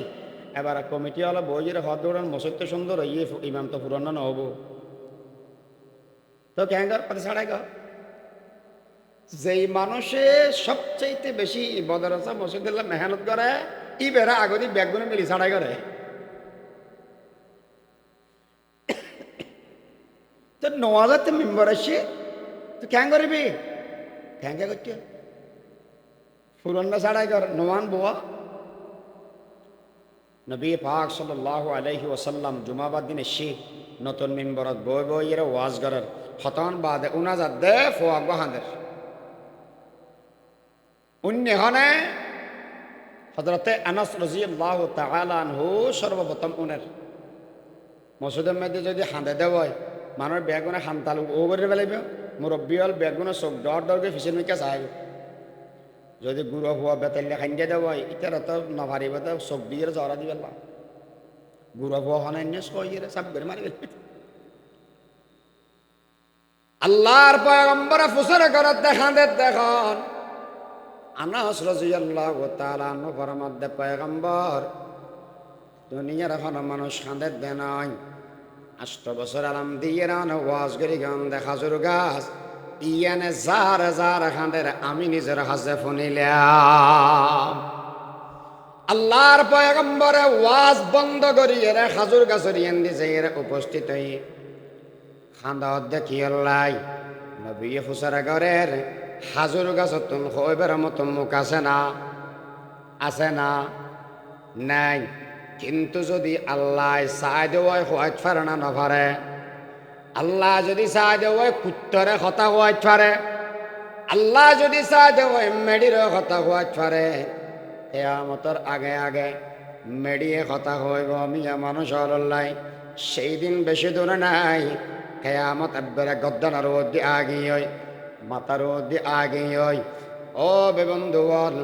এবার কমিটি হলো বইয়ের হদ দৌড়ান মসজিদ তো সুন্দর ইয়ে ইমাম তো পুরানো নহব তো কেন পাতে ছাড়াই গা যেই মানুষে সবচাইতে বেশি বদরসা মসজিদুল্লাহ মেহনত করে ই বেড়া আগদি ব্যাগগুলো মিলি ছাড়াই করে তো নোয়া যাতে মেম্বার আসে তো কেন করবি কেন করছে পুরনটা ছাড়াই কর নোয়ান বোয়া নবী পাক সাল্লাল্লাহু আলাইহি ওয়াসাল্লাম জুমাবার দিনে সে নতুন মেম্বরত বই বই এর ওয়াজ করার হতন বাদে উনাজাত দে ফোয়া গহাদের উন্নে হনে হযরতে আনাস রাদিয়াল্লাহু তাআলা আনহু সর্বপ্রথম উনার মসজিদের মধ্যে যদি হাঁদে দেওয়ায় মানুষ বেগুনে হানতাল ও করে ফেলাইব মুরব্বী হল বেগুনে চোখ ডর ডরকে ফিসের মিকা চাইব যদি গুঁড়ো হওয়া বেতাল্লে খাইয়ে দেওয়ায় ইতারা তো নভারিব তো চোখ দিয়ে জরা দিবে না গুঁড়ো হওয়া হন কইরে সব করে মারি আল্লাহর পয়গম্বর ফুসর করত দেখান দেখন আনাস রাদিয়াল্লাহু তাআলা আনহু ফরমাতে পয়গম্বর দুনিয়ার এখন মানুষ খাঁদের দে নাই 8 বছর আরাম দিয়ে রান ওয়াজ করি গান দেখা জোর গাছ ইয়ানে যার যার খাঁদের আমি নিজের হাসে ফুনিলাম আল্লাহর পয়গম্বরে ওয়াজ বন্ধ করি এর খাজুর গাছের ইয়ান দিছে এর উপস্থিত হই খান্দা দেখি আল্লাহ নবী ফুসারা ঘরের হাজুর গাছত তুম হইবার মতো মুখ আছে না নাই কিন্তু যদি আল্লাহ চাই দেওয়ায় হওয়াই পারে না নভারে আল্লাহ যদি চাই দেওয়ায় কুত্তরে হতা হওয়াই পারে আল্লাহ যদি চাই দেওয়ায় মেডির হতা হওয়াই পারে কিয়ামতের আগে আগে মেডিয়ে হতা হইব মিয়া মানুষ আল্লাহ সেই দিন বেশি দূরে নাই কিয়ামত একবারে গদ্দানার মধ্যে আগে হয় মাতার মধ্যে আগে হয় ও বেবন্ধুগণ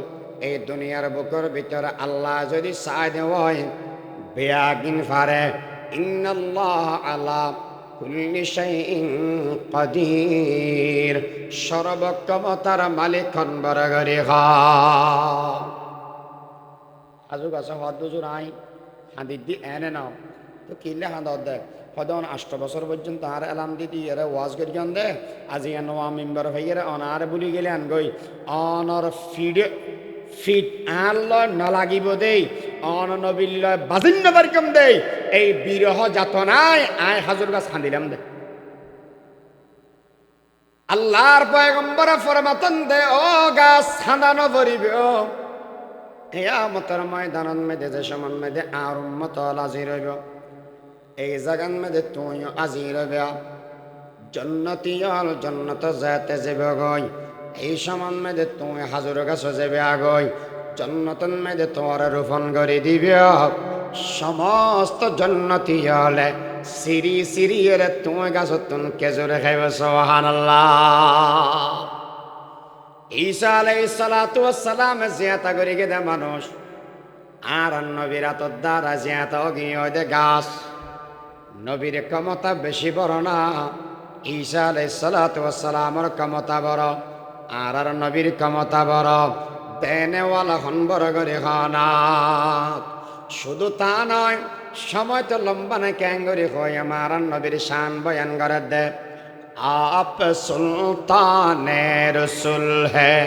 এই দুনিয়ার বুকের ভিতরে আল্লাহ যদি চাই দেওয়ায় বেয়াগিন ফারে ইন্নাল্লাহ আলা কুল্লি শাইইন কাদির সর্বক্ষমতার মালিক খন বরগরি হা আজু গাছে হদ দুজুর আই হাঁদি এনে নাও তো কিনলে হাঁদ দেখ হদন 8 বছর পর্যন্ত আর এলাম দিদি এরা ওয়াজ করি গান দে আজি নোয়া মেম্বার ভাইয়েরা অনার বলি গেলে আনগই অনর ফিট আল্লাহ না লাগিব দেই অন নবিল্লাহ বাজিন্ন বারকম দেই এই বিরহ যাতনায় আয় হাজুর গাছ খান্দিলাম দে আল্লাহর পয়গম্বর ফরমাতন দে ও গাছ খান্দানো পড়িবে কিয়ামতের ময়দানত মেদে যে সমান মেদে আর উম্মত হাজির হইব এই জাগান মেদে তুই হাজির হইবে জন্নতি হল জন্নত যাতে যাবে গই এই সমান মেদে তুই হাজুর গাছ যাবে আগই জন্নতন মেদে তোমার রোপণ করে দিবে সমস্ত জন্নতি হলে সিরি সিরি এর তুমি গাছ তুন কেজুরে খাইবে সুবহানাল্লাহ ঈসা আলাইহিস সালাতু ওয়াস সালাম জিয়াতা করে গেদে মানুষ আর নবীর আতর দ্বারা জিয়াতা গিয়ে দে গাছ নবীর ক্ষমতা বেশি বড় না ঈসা আলাইহিস সালাতু ওয়াস সালামের ক্ষমতা বড় আর নবীর ক্ষমতা বড় দেনেওয়ালা হন বড় করে খানা শুধু তা নয় সময় তো লম্বা না ক্যাঙ্গরি হয়ে আমার নবীর শান বয়ান করে দে आप सुल्तान रसूल है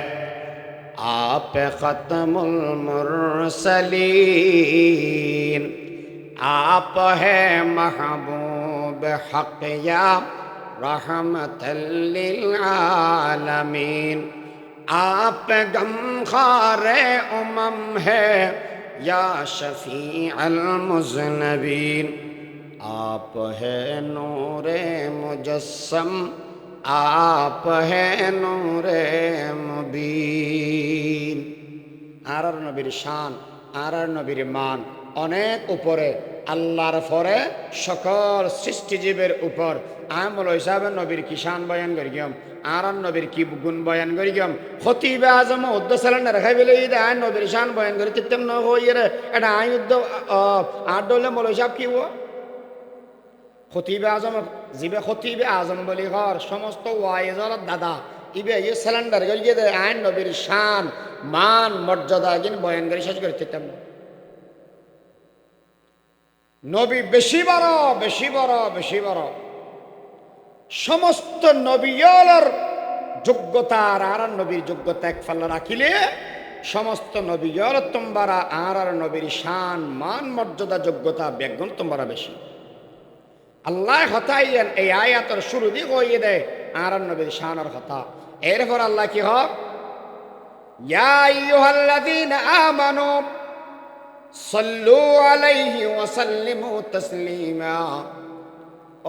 आप ख़त्मुल मुरसलीन आप है महबूब हक़ या रहमतल लिल आलमीन आप गमखारे उमम है या शफीअल मुज़नबीन आप है नूरे मुजस्सम आप है नूरे मुबीन আর নবীর শান আর নবীর মান অনেক উপরে আল্লাহর পরে সকল সৃষ্টিজীবের উপর আমল হিসাবে নবীর কি শান বয়ান করি গিয়ম আর নবীর কি গুণ বয়ান করি গিয়ম খতিবে আজম উদ্দ সালান রাখাই বলে এই আয় নবীর শান বয়ান করি তিত্তম ন হই রে এটা আই উদ্দ আর ডলে মল হিসাব কি ও খতিবে আজম জিবে খতিবে আজম বলি ঘর সমস্ত ওয়াইজর দাদা ইবে এই সিলিন্ডার গলিয়ে দে আইন নবীর শান মান মর্যাদা গিন বয়ান করে শেষ করে দিতাম নবী বেশি বড় বেশি বড় বেশি বড় সমস্ত নবীর যোগ্যতা আর নবীর যোগ্যতা এক ফাল্লা রাখিলে সমস্ত নবীর তোমরা আর নবীর শান মান মর্যাদা যোগ্যতা বেগুন তোমরা বেশি আল্লাহ হতাইয়েন এই আয়াতের শুরু দিয়ে কইয়ে দেয় আর নবীর শানের কথা এরপর আল্লাহ কি হোক ইয়া আইয়ুহাল্লাযীনা আমানু সাল্লু আলাইহি ওয়া সাল্লিমু তাসলিমা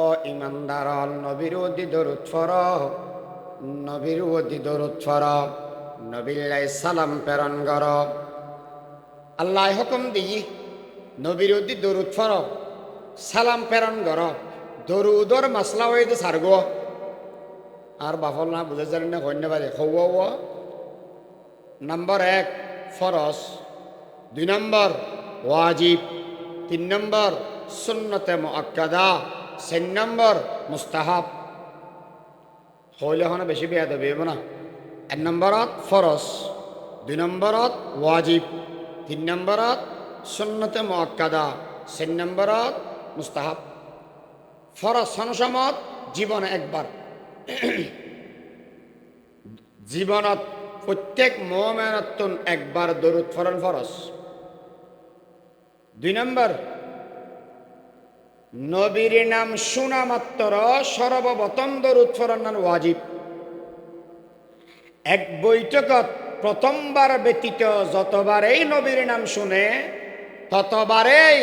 ও ঈমানদার নবীর ওদি দরুদ পড়ো নবীর ওদি দরুদ পড়ো নবীলাই সালাম প্রেরণ করো আল্লাহ হুকুম দিই নবীর ওদি দরুদ পড়ো সালাম প্রেরণ করো দরুদর মাসলা হইতে সারগো আর বাফল না বুঝে জানেন না হইতে পারে হওয়া নাম্বার 1 ফরজ 2 নম্বর ওয়াজিব 3 নম্বর সুন্নতে মুআক্কাদা 4 নম্বর মুস্তাহাব হইলে হনে বেশি বেয়াদ হবে না 1 নম্বরত ফরজ 2 নম্বরত ওয়াজিব 3 নম্বরত সুন্নতে মুআক্কাদা 4 নম্বরত মুস্তাহাব ফরজ সনসমত জীবনে একবার জীবনত প্রত্যেক মুমিনাতুন একবার দরুদ পড়ন ফরজ 2 নম্বর নবীর নাম শোনা মাত্র সর্বপ্রথম দরুদ পড়ন ওয়াজিব এক বৈঠকত প্রথমবার ব্যতীত যতবারই নবীর নাম শুনে ততবারই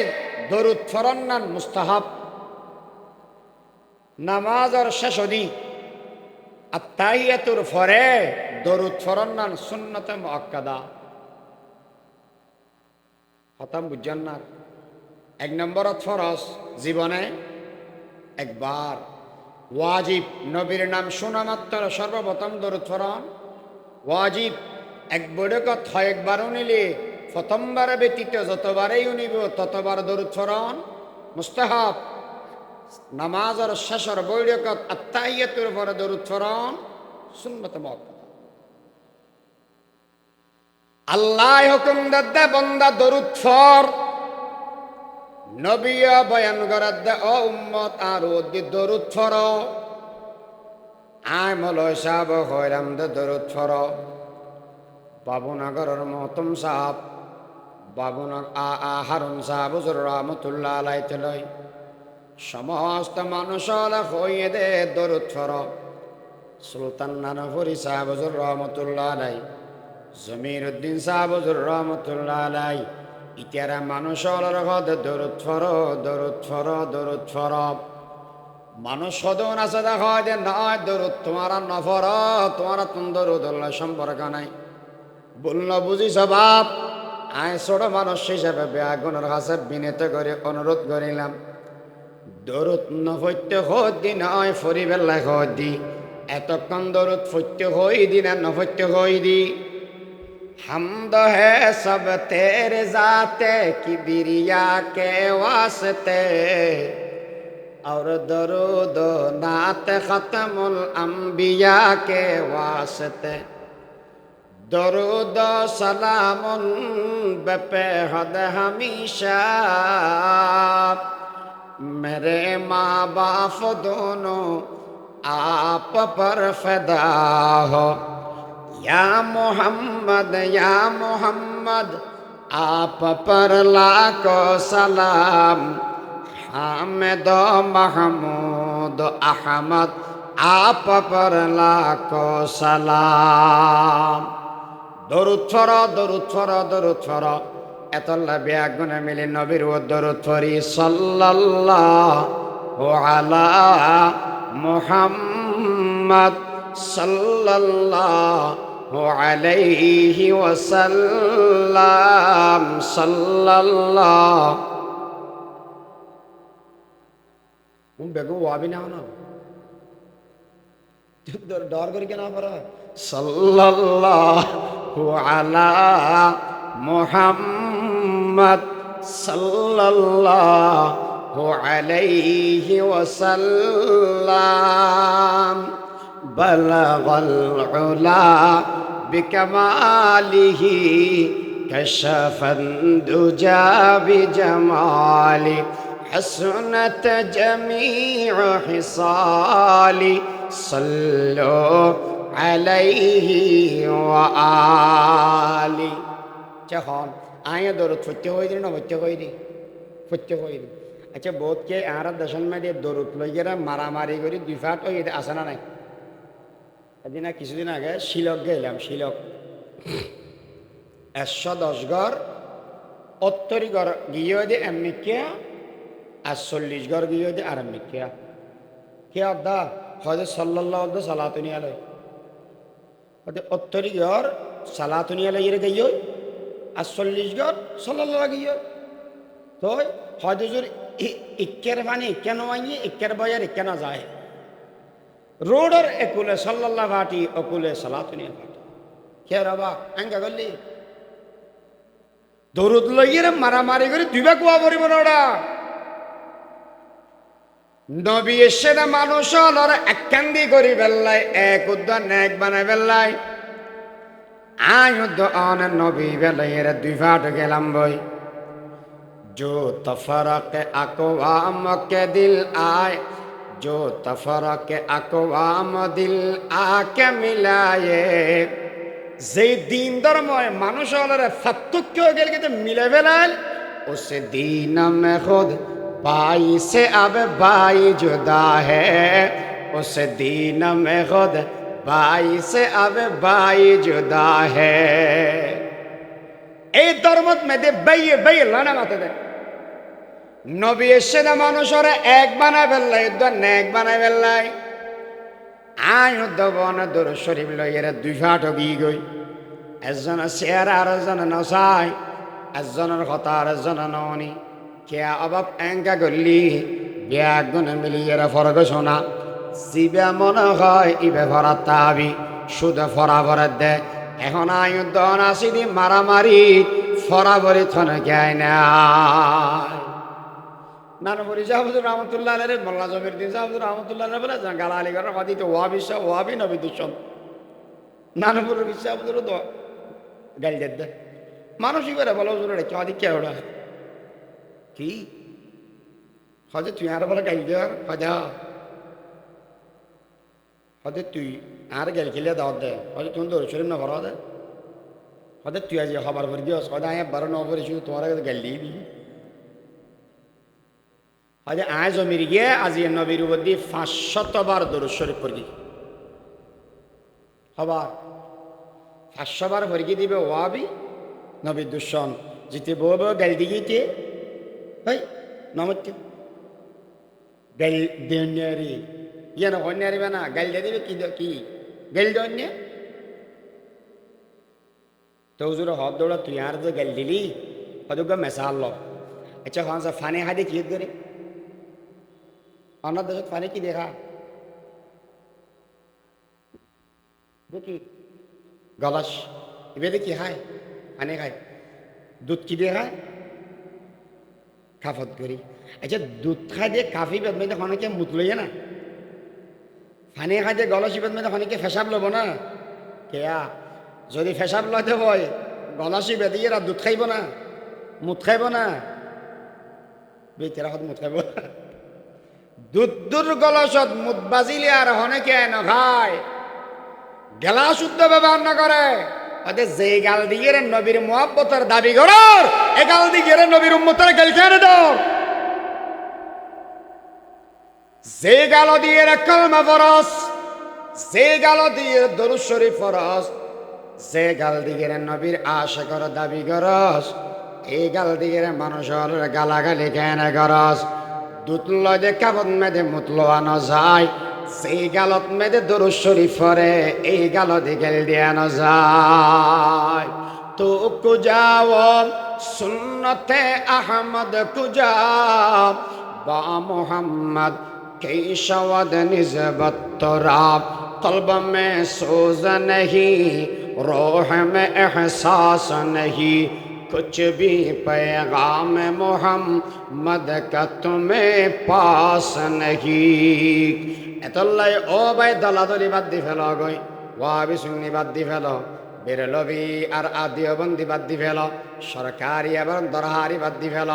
দরুদ পড়ন মুস্তাহাব নামাজের শেষ দি আত্তাহিয়াতুর পরে দরুদ পড়ন সুন্নতে মুআক্কাদা খতম বুঝছেন না 1 নম্বরত ফরজ জীবনে একবার ওয়াজিব নবীর নাম শোনা মাত্র সর্বপ্রথম দরুদ পড়ন ওয়াজিব এক বৈঠকত হয় একবারও নিলে প্রথমবার ব্যতীত যতবারই উনিব ততবার দরুদ পড়ন মুস্তাহাব নামাজের শেষের বৈঠকত আত্তাহিয়াতুর পরে দরুদ পড়ন সুন্নতে মুআক্কাদা আল্লাহ হুকুম দে বান্দা দরুদ পড় নবী বয়ান করার দে ও উম্মত আর ওদি দরুদ পড়ো আয় মৌলভী সাহেব হইলাম দে দরুদ পড়ো বাবুনগরের মহতম সাহেব বাবুনক হারুন সাহেব হুজুর রহমতুল্লাহ আলাইহি লই সমস্ত মানুষ হইয়ে দে দরুদ ফরব সুলতান নানপুরি সাহেব হুজুর রহমতুল্লাহ আলাই জমির উদ্দিন সাহেব হুজুর রহমতুল্লাহ আলাই ইতিয়ারা মানুষ দরুদ ফর দরুদ ফর দরুদ ফরব মানুষ সদন আছে দেখা যে নয় দরুদ তোমারা নফর তোমারা তুম দরুদ আল্লাহ সম্পর্ক নাই বলল বুঝি স্বভাব আয় ছোট মানুষ হিসেবে বেআগুনের কাছে বিনীত করে অনুরোধ করিলাম দরুদ নফত্য হদি নয় ফরিবেল্লা হদি এতক্ষণ দরুদ ফত্য হই দি না নফত্য হই দি हमद है सब तेरे जाते किबरिया के वास्ते और दरूद नात खत्मुल अंबिया के वास्ते दरूद सलामुन बेपहद हमेशा मेरे माँ बाप दोनों आप पर फिदा हो या मोहम्मद आप पर लाखों सलाम हामिद महमूद अहमद आप पर लाखों सलाम দরুদ ফর দরুদ ফর দরুদ ফর এতল্লা ব্যাগুনে মিলে নবীর ও দরুদ ফরি সাল্লাল্লাহু আলা মুহাম্মদ সাল্লাল্লাহু আলাইহি ওয়াসাল্লাম সাল্লাল্লাহু বেগম ওয়াবি না না ডর করে কেন পড়া সাল্লাল্লাহু আলা মুহাম্মদ সাল্লাল্লাহু আলাইহি ওয়াসাল্লাম বালাগাল উলা বিকামালিহি কাশাফান দুজা বিজামালি حسنت جميع حصالي صلوا عليه وآله যখন আয়া দরুদ ফতে হই দি না ফতে হই দি ফতে হই দি আচ্ছা বোধকে আর দশন মে দিয়ে দরুদ লইয়েরা মারামারি করি দুই ফাট ওই আসে না নাই এদিন কিছুদিন আগে শিলক গেলাম শিলক 110 ঘর 70 ঘর গিয়ে দিয়ে এমনি কে আর 40 ঘর গিয়ে দিয়ে আর এমনি কে আদা হয়তো সাল্লাল্লাহু সালাতুনি আলাই হয়তো 70 ঘর সালাতুনি আলাই এর গিয়ে আর 40 ঘর সাল্লাল্লাহু গিয়ে তো হয়তো জোর ইক্কের পানি কেন আইয়ে ইক্কের বয়ার কেন যায় রোডের একুলে সাল্লাল্লাহু ফাটি অকুলে সালাতুনি ফাটি কে রাবা আঙ্গা গল্লি দরুদ লইয়ের মারামারি করে দুইবা কুয়া পরিব না নবী এসে না মানুষ হল একখান্দি করি বেল্লাই এক উদ্যান এক বানাই বেল্লাই আয়ুদ্ধ অন নবী বেলাইয়ের দুই ফাট গেলাম বই जो तफरक अकवाम के दिल आए जो तफरक अकवाम दिल आके मिलाए যে দিন ধর্ম মানুষ হলরে ফাত্তুক্য গেল কিন্তু মিলে বেলাল উসে দিন মে খুদ भाई से अब भाई जुदा है उस दीन में खुद भाई से अब भाई जुदा है এই ধর্মত মেদে বাইয়ে বাইয়ে লানা মাতে দে নবী এসে না মানুষরে এক বানায় ফেললাই এক বানায় ফেললাই আয়ুদ্ধ বন দূর শরীফ লইয়ের দুই ফাট গিয়ে গই একজন চেয়ার আর একজন নসাই একজনের কথা আর একজন ননি কে অভাব এঙ্কা গল্লি ব্যাগুন মিলিয়ে ফরগ শোনা জিবে মনে হয় ইবে ফরাত তাবি শুধু ফরা ফরাত দে এখন আয়ুদ্ধ আসি দি মারামারি ফরাবরি থনে গায় না নানপুরি সাহাবুদুর রহমতুল্লাহ আলাইহি মোল্লা জমিরউদ্দিন সাহাবুদুর রহমতুল্লাহ আলাইহি বলে গালালি করে হাদিত ওয়াবি শাহ ওয়াবি নবী দুশন নানপুর সাহাবুদুর তো গাল দে মানুষই করে বলো জোরে কি হাদিত কে ওড়া কি হজে তুই আর বলে গাইল দে হজে তুই আর গেল খেলে দাওয়াত দে হজে তুমি দৌড় শরীর না ভরা দে হতে তুই আজি হবার পর গিয়ে সদা আয় 12 নম্বরে শুধু তোমার কাছে গালি দি হতে আয় জমির গিয়ে আজি নবীর উপর দিয়ে 500 বার দরুদ শরীফ পড়ি হবার 500 বার পড়ি দিবে ওয়াবি নবী দুশন জিতে বউ বউ গাল দিগিতে ভাই নমস্তে গাল দেনারি ইয়ানা অন্যারি বানা গাল দিবে কি কি গাল দন্যে তো হুজুর হদ দৌড়া তুই আর যে গাল দিলি হদুগা মেসাল ল আচ্ছা হন সা ফানে হাদে কি করে অন্য দেশত ফানে কি দেখা দেখি গলাস এবারে কি খায় পানি খায় দুধ কি দিয়ে খায় কাফত করি আচ্ছা দুধ খাই দিয়ে কাফি বেদ মেয়েদের অনেকে মুত লইয়ে না পানি খাই দিয়ে গলাসি বেদ মেয়েদের অনেকে ফেসাব লব না কেয়া যদি ফেসাব লইতে হয় গলাসি বেদিয়ে আর দুধ খাইব না মুত খাইব না বেতেরা হত মুত খাইব দুধ গলসত মুত বাজিলে আর অনেকে নখায় গেলা শুদ্ধ ব্যবহার না করে ওদের যে গাল দিয়ে নবীর মুহাব্বতের দাবি করার এ গাল দিয়ে নবীর উম্মতের গাল কেন দাও যে গাল দিয়ে কলমা ফরজ যে গাল দিয়ে দরুদ শরীফ ফরজ যে গাল দিয়ে নবীর আশিকের দাবি করস এই গাল দিয়ে মানুষের গালাগালি কেন করস দুতল যে কাবন মেদে মুতলো আনো যায় সেই গালত মেদে দরুদ শরীফ পড়ে এই গালত গেল দিয়ানো যায় তো কুজাও সুন্নতে আহমদ কুজাও বা মোহাম্মদ কেশাওয়াদ নিসবত তোরা কলব মে সোজ नहीं रोह में एहसास नहीं कुछ भी पैगाम मोहम्मद का तुम्हें पास नहीं এতলাই ও ভাই দলাদলি বাদ দি ফেল গই ওয়াবি সুন্নি বাদ দি ফেল বেরলবি আর আদিয়বন্দি বাদ দি ফেল সরকারি এবং দরহারি বাদ দি ফেল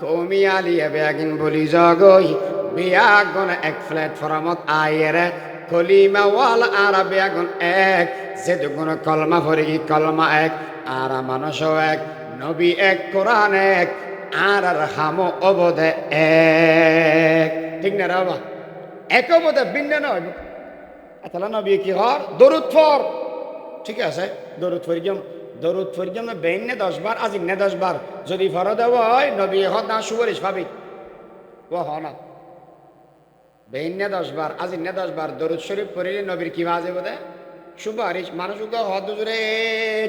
কৌমি আলিয়া বেগিন বলি জগই বিয়াগুন এক প্ল্যাটফর্মত আয়েরে কলিমা ওয়াল আর বেগুন এক যে দুগুণ কলমা ফরি কলমা এক আর মানুষ এক নবী এক কোরআন এক আর হামো অবদে এক ঠিক না বাবা এক অবদে ভিন্ন নয় তাহলে নবী কি হর দরুদ ফর ঠিক আছে দরুদ ফরিজম বেইন নে 10 বার আজিন নে 10 বার যদি ফরদ হয় নবী হদ না সুপারিশ পাবি ও হ না বেইন নে 10 বার আজিন নে 10 বার দরুদ শরীফ পড়িলে নবীর কি বাজে বলে সুপারিশ মানুষ হদ জুড়ে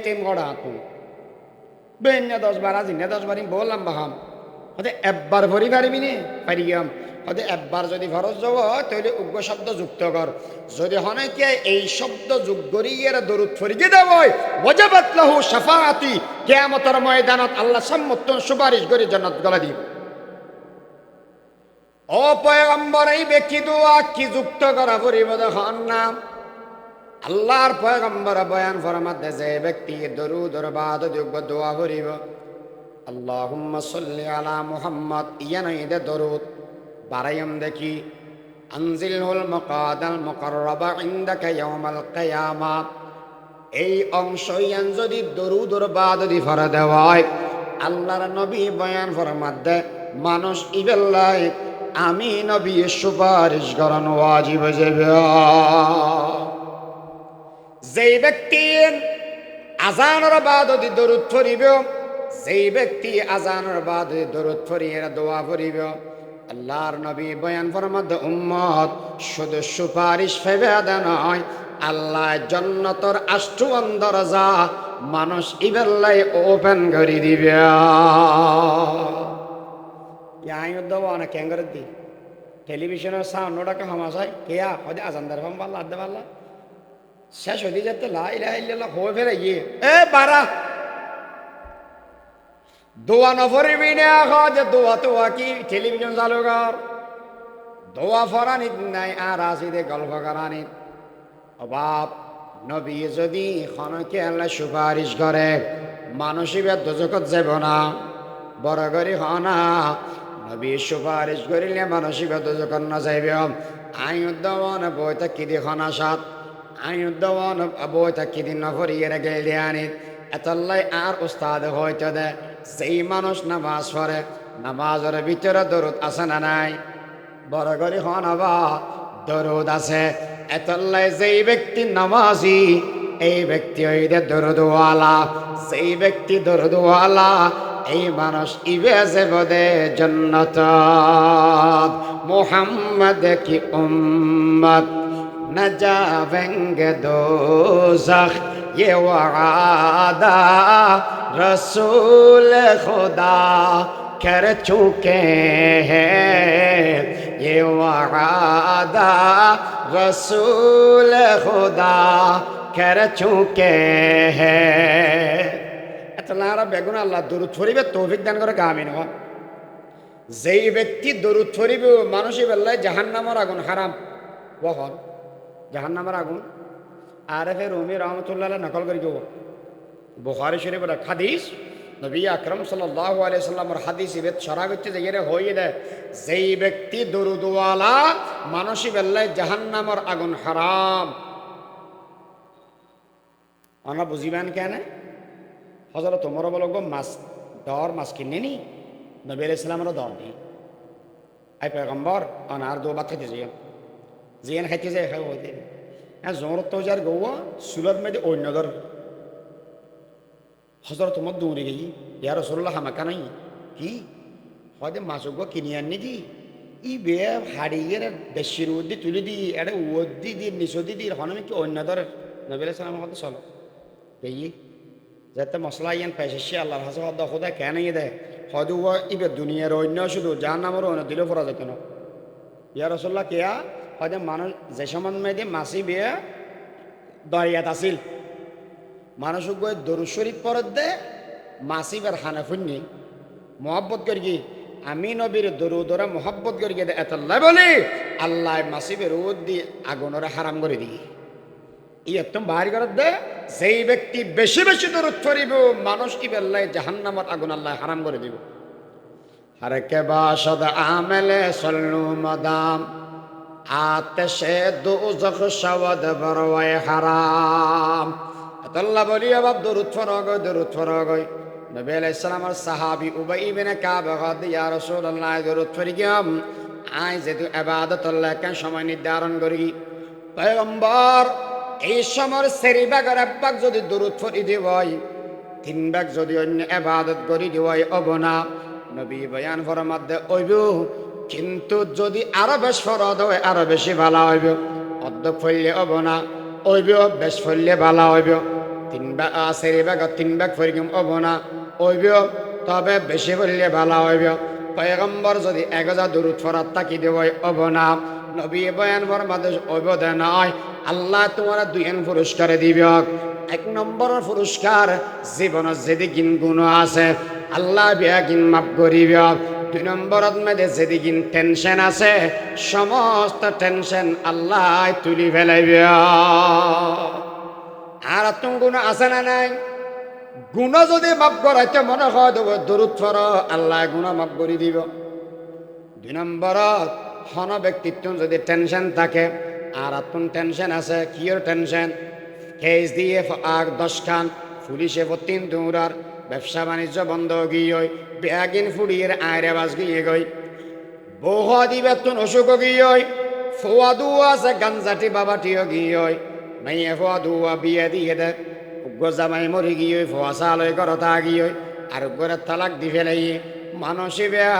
টেম গড়া তুই বেইন নে 10 বার আজিন নে 10 বার বললাম বাহাম হতে একবার ভরি পারিবি নে পারিয়াম হতে একবার যদি ফরজ যাব তাহলে উগ্র শব্দ যুক্ত কর যদি হনেকে এই শব্দ যোগ করিয়ে দরুদ ফরিকে দেব ওয়াজাবাত লাহু শাফাআতি কিয়ামতের ময়দানত আল্লাহ সম্মতন সুপারিশ করে জান্নাত গলা দিব ও পয়গম্বর এই ব্যক্তি দোয়া কি যুক্ত করা পরিব দেখুন না আল্লাহর পয়গম্বর বয়ান ফরমাতে যে ব্যক্তি দরুদর বাদ যোগ্য দোয়া করিব আল্লাহুম্মা সাল্লি আলা মুহাম্মদ ইয়ানাইদে দরুদ বারাইম দেখি আনজিলহুল মাকাদাল মুকাররাবা ইনদাকা ইয়াউমাল কিয়ামা এই অংশ ইয়ান যদি দরুদর বাদ দি ফরা দেওয়ায় আল্লাহর নবী বয়ান ফরমাতে মানুষ ইবেল্লাই আমি নবী সুপারিশ করানো ওয়াজিব হয়ে যাবে যেই ব্যক্তি আজানের বাদ দি দরুদ পড়িব যেই ব্যক্তি আজানের বাদ দি দরুদ পড়িয়ে দোয়া পড়িব আল্লাহর নবী বয়ান ফরমাতে উম্মত শুধু সুপারিশ পাইবে নয় আল্লাহ জান্নাতের 8 দরজা মানুষ ইবেল্লাই ওপেন করে দিবে না ক্যাঙ্গারের দি টেলিভিশনের সাউন্ড ওটাকে হামাশায় কেয়া হয়তো আজানদার ফাম পাল্লা আড্ডা পাল্লা শেষ হতে যেতে লাইলা হয়ে ফেলে গিয়ে এ বারা দোয়া নফরিবি না যে দোয়া তোয়া কি টেলিভিশন চালু কর দোয়া ফরানি নাই আর আসিদে গল্প করানি অভাব নবী যদি খনকে আল্লাহ সুপারিশ করে মানসিক দোজকত যাব না বড় করি হনা নবী সুপারিশ করিলে মানসিক দোজকত না যাইবে আইন বই থাকি দি খনা সাত আইন বই থাকি দিন নফরিয়ে গেল আনি এতল্লাই আর উস্তাদ হইতে দে যেই মানুষ নামাজ পড়ে নামাজের ভিতরে দরুদ আছে না নাই বড় করে হন আবা দরুদ আছে এতল্লাই যেই ব্যক্তি নামাজি এই ব্যক্তি হইতে দরুদওয়ালা যেই ব্যক্তি দরুদওয়ালা এই মানুষ ইবে যাবদে জন্নত মুহাম্মদ কি উম্মত न जावेंगे दोज़ख ये वादा रसूल खुदा कर चुके हैं ये वादा रसूल खुदा कर चुके हैं এতলারা বেগুন আল্লাহ দরুদ ফরিবে তৌফিক দান করে আমিন হ যেই ব্যক্তি দরুদ ফরিবে মানুষই বেল্লায় জাহান্নামের আগুন হারাম বহন জাহান্নামের আগুন আরেফে রুমি রহমতুল্লাহ নকল করে কেউ বুখারী শরীফের হাদিস নবী আকরম সাল্লাল্লাহু আলাইহি সাল্লামের হাদিস ইবেত শরাগতে যাইরে হইয়ে দেয় যেই ব্যক্তি দরুদওয়ালা মানুষই বেল্লায় জাহান্নামের আগুন হারাম আমরা বুঝিবেন কেন হযরত ওমর বলগো মাছ দর মাছ কিনে নি নবী আলাইহিস সালামের দর দি আই পয়গম্বর অনার দো বাত খেতে যাই জিয়ান খাইতে যায় খাও হইতে হ্যাঁ জমরত তো যার গৌয়া সুলত মেয়েদের অন্য ধর হজরত তোমার দৌড়ে গেই ইয়া রাসূলুল্লাহ হামাকা নাই কি হয়তো মাছ গো কিনে আনি দি ই বে হাড়িয়ে দেশের উদ্দি তুলে দি এটা উদ্দি দি নিশদি দি হনমি কি অন্য ধর নবী আলাইহিস সালাম হতে চলো গেই যাতে মশলা ইয়ান পেশে আল্লাহর হাসে হদ খোদা কেন ইয়ে দেয় হয়তো ইবে দুনিয়ার অন্য শুধু জাহান্নামের অন্য দিলেও পড়া যেত না ইয়া রাসূলুল্লাহ কেয়া হয়তো মানুষ যে সমান মেয়েদের মাসি বিয়ে দরিয়াত আসিল মানুষ গিয়ে দরুদ শরীফ পরত দে মাসিবের হানাফুন্নি মহব্বত করি আমি নবীর দরুদরা মহব্বত করি দে এতল্লাই বলি আল্লাহ মাসিবের রোদ দিয়ে আগুনরে হারাম করে দিই ই একদম বাহারি করত দে যেই ব্যক্তি বেশি বেশি দরুদ ফরিব মানুষ কি বেল্লাই জাহান্নামের আগুন আল্লাহ হারাম করে দিব হর কে বাসদ আমেলে সল্লু মদাম আতশে দুজখ শবদ বরওয়ায় হারাম আল্লাহ বলি আবার দরুদ ফরগই নবী আলাইহিস সালামের সাহাবী উবাই ইবনে কাব গাদ ইয়া রাসূলুল্লাহ দরুদ ফরিগাম আই যেহেতু ইবাদত আল্লাহ কেন সময় নির্ধারণ করি পয়গম্বর এই সময় সেরি ভাগের এক ভাগ যদি দরুদ ফরি দিওয়াই তিন ভাগ যদি অন্য ইবাদত করি দিওয়াই অবনা নবী বয়ান ফরমাতে ওইবু কিন্তু যদি আরো বেশ ফরদ হয় আরো বেশি ভালো হইব অর্ধেক ফললে হব না ওইব বেশ ফললে ভালো হইব তিন ভাগ সেরি ভাগ তিন ভাগ ফরিগম হব না ওইব তবে বেশি ফললে ভালো হইব পয়গম্বর যদি 1000 দরুদ ফরাত তাকি দেব হব না নবী বয়ান ফরমাতে ওইব দে নয় আল্লাহ তোমার দুইন পুরস্কার দিব এক নম্বর পুরস্কার জীবনের যেদিন গুণ আছে আল্লাহ বিয়াকিন মাফ করিব দুই নম্বরত মেয়েদের যেদিন টেনশন আছে সমস্ত টেনশন আল্লাহ তুলি ফেলাইব আর তুমি গুণ আছে না নাই গুণ যদি মাফ করাইতে মনে হয় দেব দরুদ ফর আল্লাহ গুণ মাফ করে দিব দুই নম্বরত হন ব্যক্তিত্ব যদি টেনশন থাকে আর তুমি টেনশন আছে কিয়র টেনশন কেস দিয়ে 10 খান পুলিশে 3 দৌড়ার ব্যবসা বাণিজ্য বন্ধ গিয়ে বেগিন ফুড়িয়ে আয়রে বাস গিয়ে গই বহু দিবেতন অসুখ গিয়ে ফোয়া দুয়া আছে গাঞ্জাটি বাবাটিও গিয়ে মাইয়ে ফোয়া দুয়া বিয়ে দিয়ে দে উগ্র জামাই মরি গিয়ে ফোয়া চালয় ঘরতা গিয়ে আর ঘরের তালাক দি ফেলাই মানসী বেয়া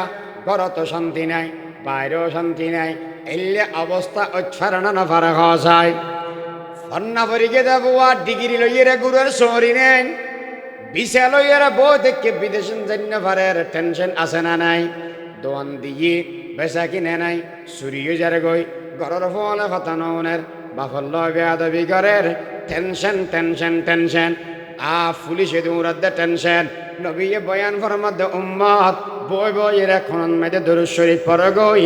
ঘরত শান্তি নাই বাইরেও শান্তি নাই এলে অবস্থা অচ্ছারণ না ফারা খাওয়া যায় ফন্না পরীকে দেবো আর ডিগ্রি লইয়ে গুরুর শহরি নেন বিশাল লইয়েরা বউ দেখে বিদেশন জন্য ফারের টেনশন আছে না নাই দোয়ান দিয়ে বেচা কিনে নাই চুরিও যারে গই ঘরের ফলে ফাতানোনের বাফল্য বেয়াদবি ঘরের টেনশন টেনশন টেনশন পুলিশে দৌড়াতে টেনশন নবী বয়ান ফরমাতে উম্মত বই বইয়ের এখন মেয়েদের দরুদ শরীফ পড়ে গই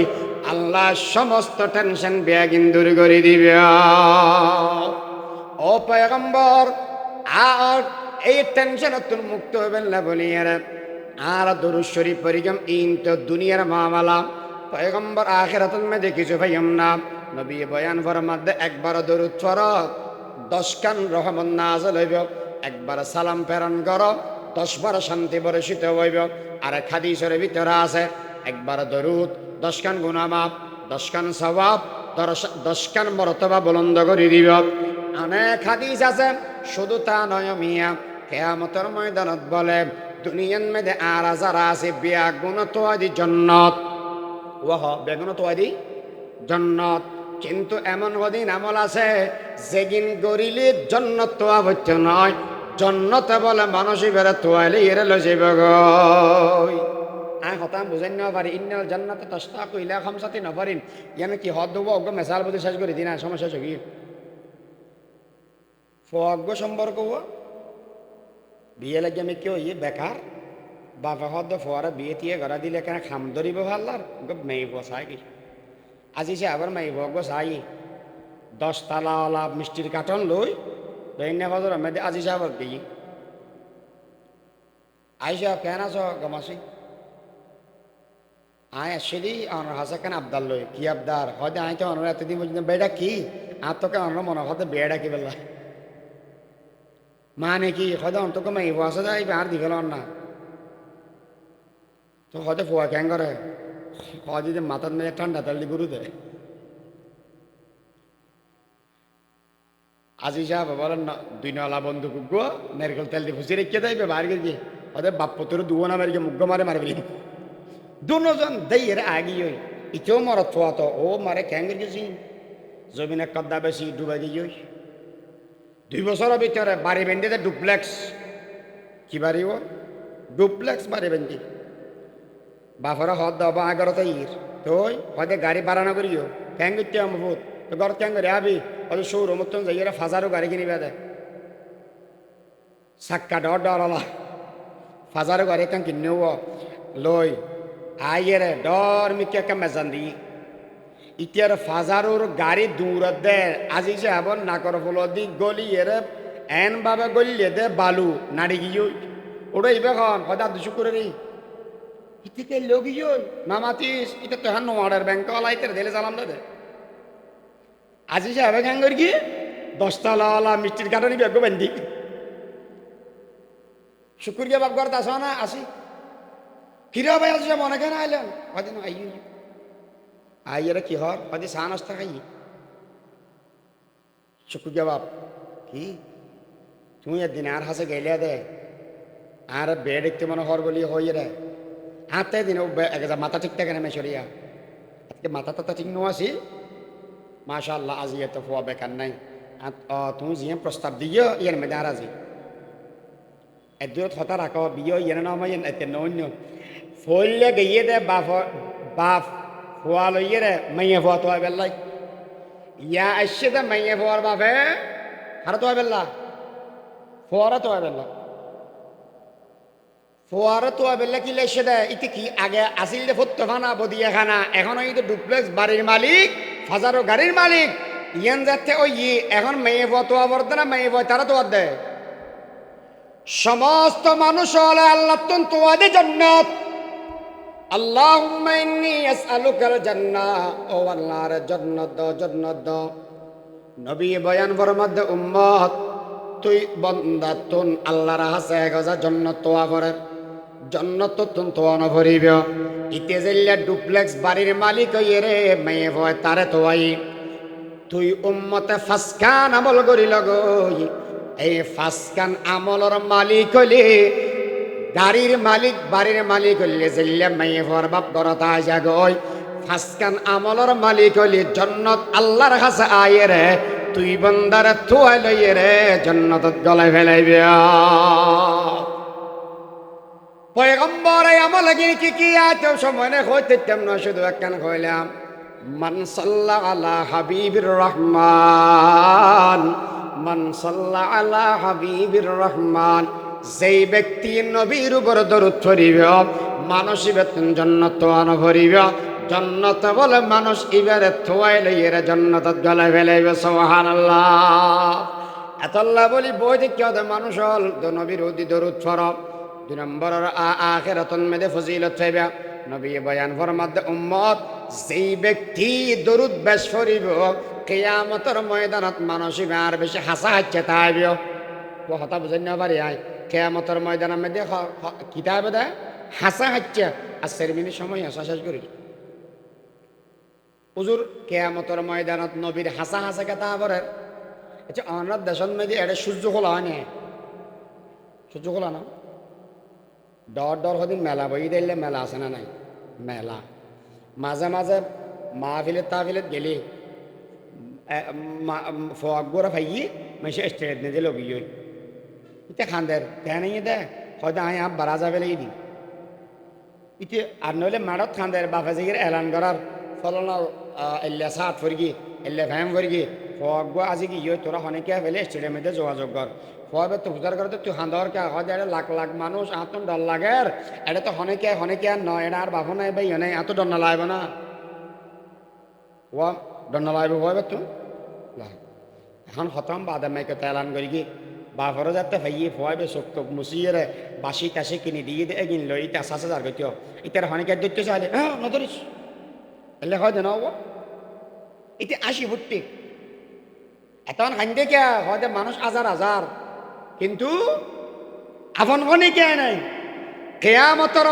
আল্লাহ সমস্ত টেনশন বেয়াগিন দূর করে দিবে ও পয়গম্বর আর এই টেনশন তুন মুক্ত হবেন না বলিয়ার আর দরুদ শরীফ পড়িগম ইন তো দুনিয়ার মামলা পয়গম্বর আখিরাতুল মধ্যে কিছু ভাইম না নবী বয়ান ফরমাতে একবার দরুদ পড় 10 কান রহমত নাযিল হইব একবার সালাম প্রেরণ করো 10 বার শান্তি বর্ষিত হইব। আর এক হাদিসের ভিতরে আছে একবার দরুদ 10 খান গুনাহ মাফ, 10 খান সওয়াব, 10 খান মর্তবা বুলন্দ করে দিব। অনেক হাদিস আছে, শুধু তা নয় মিয়া, কিয়ামতের ময়দানত বলে দুনিয়ার মধ্যে আর যারা আছে বেগুন তোয়াদি জান্নাত, ওয়াহ বেগুন তোয়াদি জান্নাত। কিন্তু এমন কদিন আমল আছে যেদিন গরিলে জান্নাত তোয়া হচ্ছে নয়, জান্নাতে বলে মানুষই বেড়ে তোয়াইলে এর লজে বগই। আমি হতাম বুঝাই না পারি ইন্নাল জান্নাতে তাশতাকু ইলা খামসাতি নফারিন, ইয়ানি কি হদ দেবো অজ্ঞ মেসাল বুঝে শেষ করে দিন সমস্যা কি ফজ্ঞ সম্পর্ক বিয়ে লাগে আমি কেউ ইয়ে বেকার বাপা হদ ফোয়ারা বিয়ে দিয়ে গড়া দিলে কেন খাম ধরিব ভাল্লার মেয়ে বসাই কি আজি সে আবার মেয়ে ভগ চাই 10 তালাওয়ালা মিষ্টির কার্টন লই বেইনা বাজার মেয়েদের আজি সে আবার দিই আইসা কেন আছো গমাসি আয় আসলি আমার হাসা কেন আবদার লই কি আবদার হয়তো আইতে অনর এতদিন পর্যন্ত বেড়া কি আর তোকে অনর মনে হতে বেড়া কি বেলা মানে কি হয়তো অন্তকে মেয়ে বসা যায় আর দিকে না তো হয়তো ফোয়া ক্যাং করে হয়তো যে মাথার মেয়ে ঠান্ডা তেল দিয়ে গুরু দেয় আজি সাহেব বলেন না 2 নলা বন্ধু কুগো নারকেল তেল দিয়ে ফুসে রেখে দেয় বাইরে গিয়ে হয়তো বাপ পুত্র দুবো না মারি মুগ্গ মারে মারবি দুজন দেয়ের আগিয়ে ইতেও মরত ফোয়া তো ও মারে ক্যাং গেছি জমিনে কদ্দা বেশি ডুবে গিয়ে 2 বছরের ভিতরে বাড়ি বেঁধে ডুপ্লেক্স কি বাড়ি ও ডুপ্লেক্স বাড়ি বেঁধে বাফরা হদ দবা আগরতে ইর তোই হয়তো গাড়ি বাড়ানো করিও ক্যাং করতে আমার ভূত তো ঘর ক্যাং করে আবি হয়তো সৌর মতন যাই ফাজারও গাড়ি কিনিবে দে সাক্কা ডর ডরলা ফাজারও গাড়ি ক্যাং কিনেও লই আইয়েরে ডর মিকে একটা মেজান দি ইতিয়ার ফাজারোর গাড়ি দূরত দে আজি যে আবার নাকর ফল দি গলি এরে এন ভাবে গলিয়ে দে বালু নাড়ি গিয়ে ওটা ইবে খন হয়তো দুশো করে রে ইতিকে লোক ইয়ে মামাতিস এটা তো হ্যাঁ নোয়ারের ব্যাংক ওলাইতে দিলে চালাম দে আজি যে আবে গাঙ্গর কি 10 তালা মিষ্টির কাটা নিবি একগো বেন্দি শুকুরিয়া বাপ ঘর আসো না আসি কিরা ভাই আসছে মনে কেন আইলেন হয়তো আই আইয়েরা কি হর হয়তো চা নাস্তা খাই শুকুরিয়া বাপ কি তুমি একদিন আর হাসে গেলে দে আর বেড দেখতে মনে হর বলি হইয়ে রে হাতে দিন মাথা ঠিক থাকে না মেশরিয়া আজকে মাথা টাথা ঠিক নো আসি মাশাআল্লাহ আজি এত ফোয়া বেকার নাই তুমি যে প্রস্তাব দিও ইয়ার মেদে আর আজি এদূরত হতা রাখো বিয়ে ইয়ে না আমার এতে নন্য ফলে গিয়ে দে বাপ ফোয়া লইয়ে রে মাইয়ে ফোয়া তো বেল্লাই ইয়া আসছে দে মাইয়ে ফোয়ার বাপে হারা তো বেল্লা ফোয়ারা তো বেল্লা ফোয়ারা তো বেল্লা কি লেসে দেয় ইতি কি আগে আসিল দে ফত্ত খানা বদিয়া খানা এখন ওই তো ডুপ্লেক্স বাড়ির মালিক হাজারো গাড়ির মালিক ইয়ান যাচ্ছে ওই এখন মেয়ে ফোয়া তো বলতে না মেয়ে ফোয়া তারা তো দেয় সমস্ত মানুষ হলে আল্লাহ তোয়াদে জান্নাত আল্লাহুম্মা ইন্নী আসআলুকাল জান্নাহ ও আল্লাহর জান্নাত দাও নবী বয়ান ফরমাতে উম্মত তুই বান্দা তুন আল্লাহর হাসে গজা জান্নাত তোয়া করে জান্নাত তুন তোয়া না ভরিব ইতে জেল্লা ডুপ্লেক্স বাড়ির মালিক হইয়ে রে মেয়ে ভয় তারে তোয়াই তুই উম্মতে ফাসকান আমল করি লগই এই ফাসকান আমলর মালিক হইলে গাড়ির মালিক বাড়ির মালিক হইলে জেল্লা মেয়ে ভর বাপ গরতা জাগই ফাসকান আমলর মালিক হইলে জান্নাত আল্লাহর কাছে আয়ে রে তুই বান্দারে তোয়াই লইয়ে রে জান্নাতত গলায় ফেলাইবে পয়গম্বরে আমল কি কি আতো সময় হইতে তেমন শুধু একখান কইলাম মান সাল্লা আলা হাবিবির রহমান মান সাল্লা আলা হাবিবির রহমান যেই ব্যক্তি নবীর উপর দরুদ পড়িব মানুষ বেতন জান্নাত আন ভরিব জান্নাত বলে মানুষ ইবারে থোয়াই লইয়ে জান্নাতত গলায় ফেলাইবে সুবহানাল্লাহ এতল্লাহ বলি বই দেখি মানুষ হল নবীর উদি দরুদ পড়ব 2 নম্বরের আখিরাতন মেদে ফজিলত পাইবে নবী বয়ান ফরমাতে উম্মত যেই ব্যক্তি দরুদ বেশ পড়িব কিয়ামতের ময়দানত মানুষ আর বেশি হাসা হাচ্ছে তাইব ও হতা বুঝাই না পারি আয় কেয়ামতের ময়দানের মধ্যে কিতাবে দেয় হাসা হাচ্ছে আর সেরেমিনির সময় হাসা শেষ করি হুজুর কেয়ামতের ময়দানত নবীর হাসা হাসা কেতা আবরের আচ্ছা অনার দেশের মধ্যে এটা সূর্য খোলা হয় না সূর্য খোলা না ডর হদিন মেলা বই দিলে মেলা আছে না নাই মেলা মাঝে মাঝে মাহফিলের তাহফিলেত গেলে ফোয়াক গোড়া ফাইয়ে মেসে স্টেট নিয়ে দিল গিয়ে ইতে খান্দের কেন দে হয়তো আয় আপ বাড়া যাবে লাগি দিন ইতে আর নইলে মারত খান্দের বাপা জিগের এলান করার ফলন এল্লা সাত ফরগি এল্লা ফ্যাম ফরগি ফোয়াক গো আজি কি তোরা অনেকে ফেলে স্টেডিয়ামে যোগাযোগ কর ফোয়াবে তো পূজার করতে তুই খান্দর কে হয় এটা লাখ লাখ মানুষ আতন ডর লাগে এটা তো অনেকে আর নয় এটা আর বাপু নাই ভাই নাই এত ডর না লাগবে না ও ডর না লাগবে ভয় তুই এখন হতম বাদে মাইকে তেলান করি কি বাপরও যাতে ভাইয়ে ফোয়াবে চোখ টোক মুছিয়ে বাসি টাসি কিনি দিয়ে দে কিন লই ইটা আছে যার গতিও ইটার অনেকে দিতে চাইলে হ্যাঁ নধরিস এলে হয় না ও এটা 80 ফুটি এখন খান্দে কে হয় মানুষ হাজার কিন্তু আপন গনে কে নাই কেয়ামতর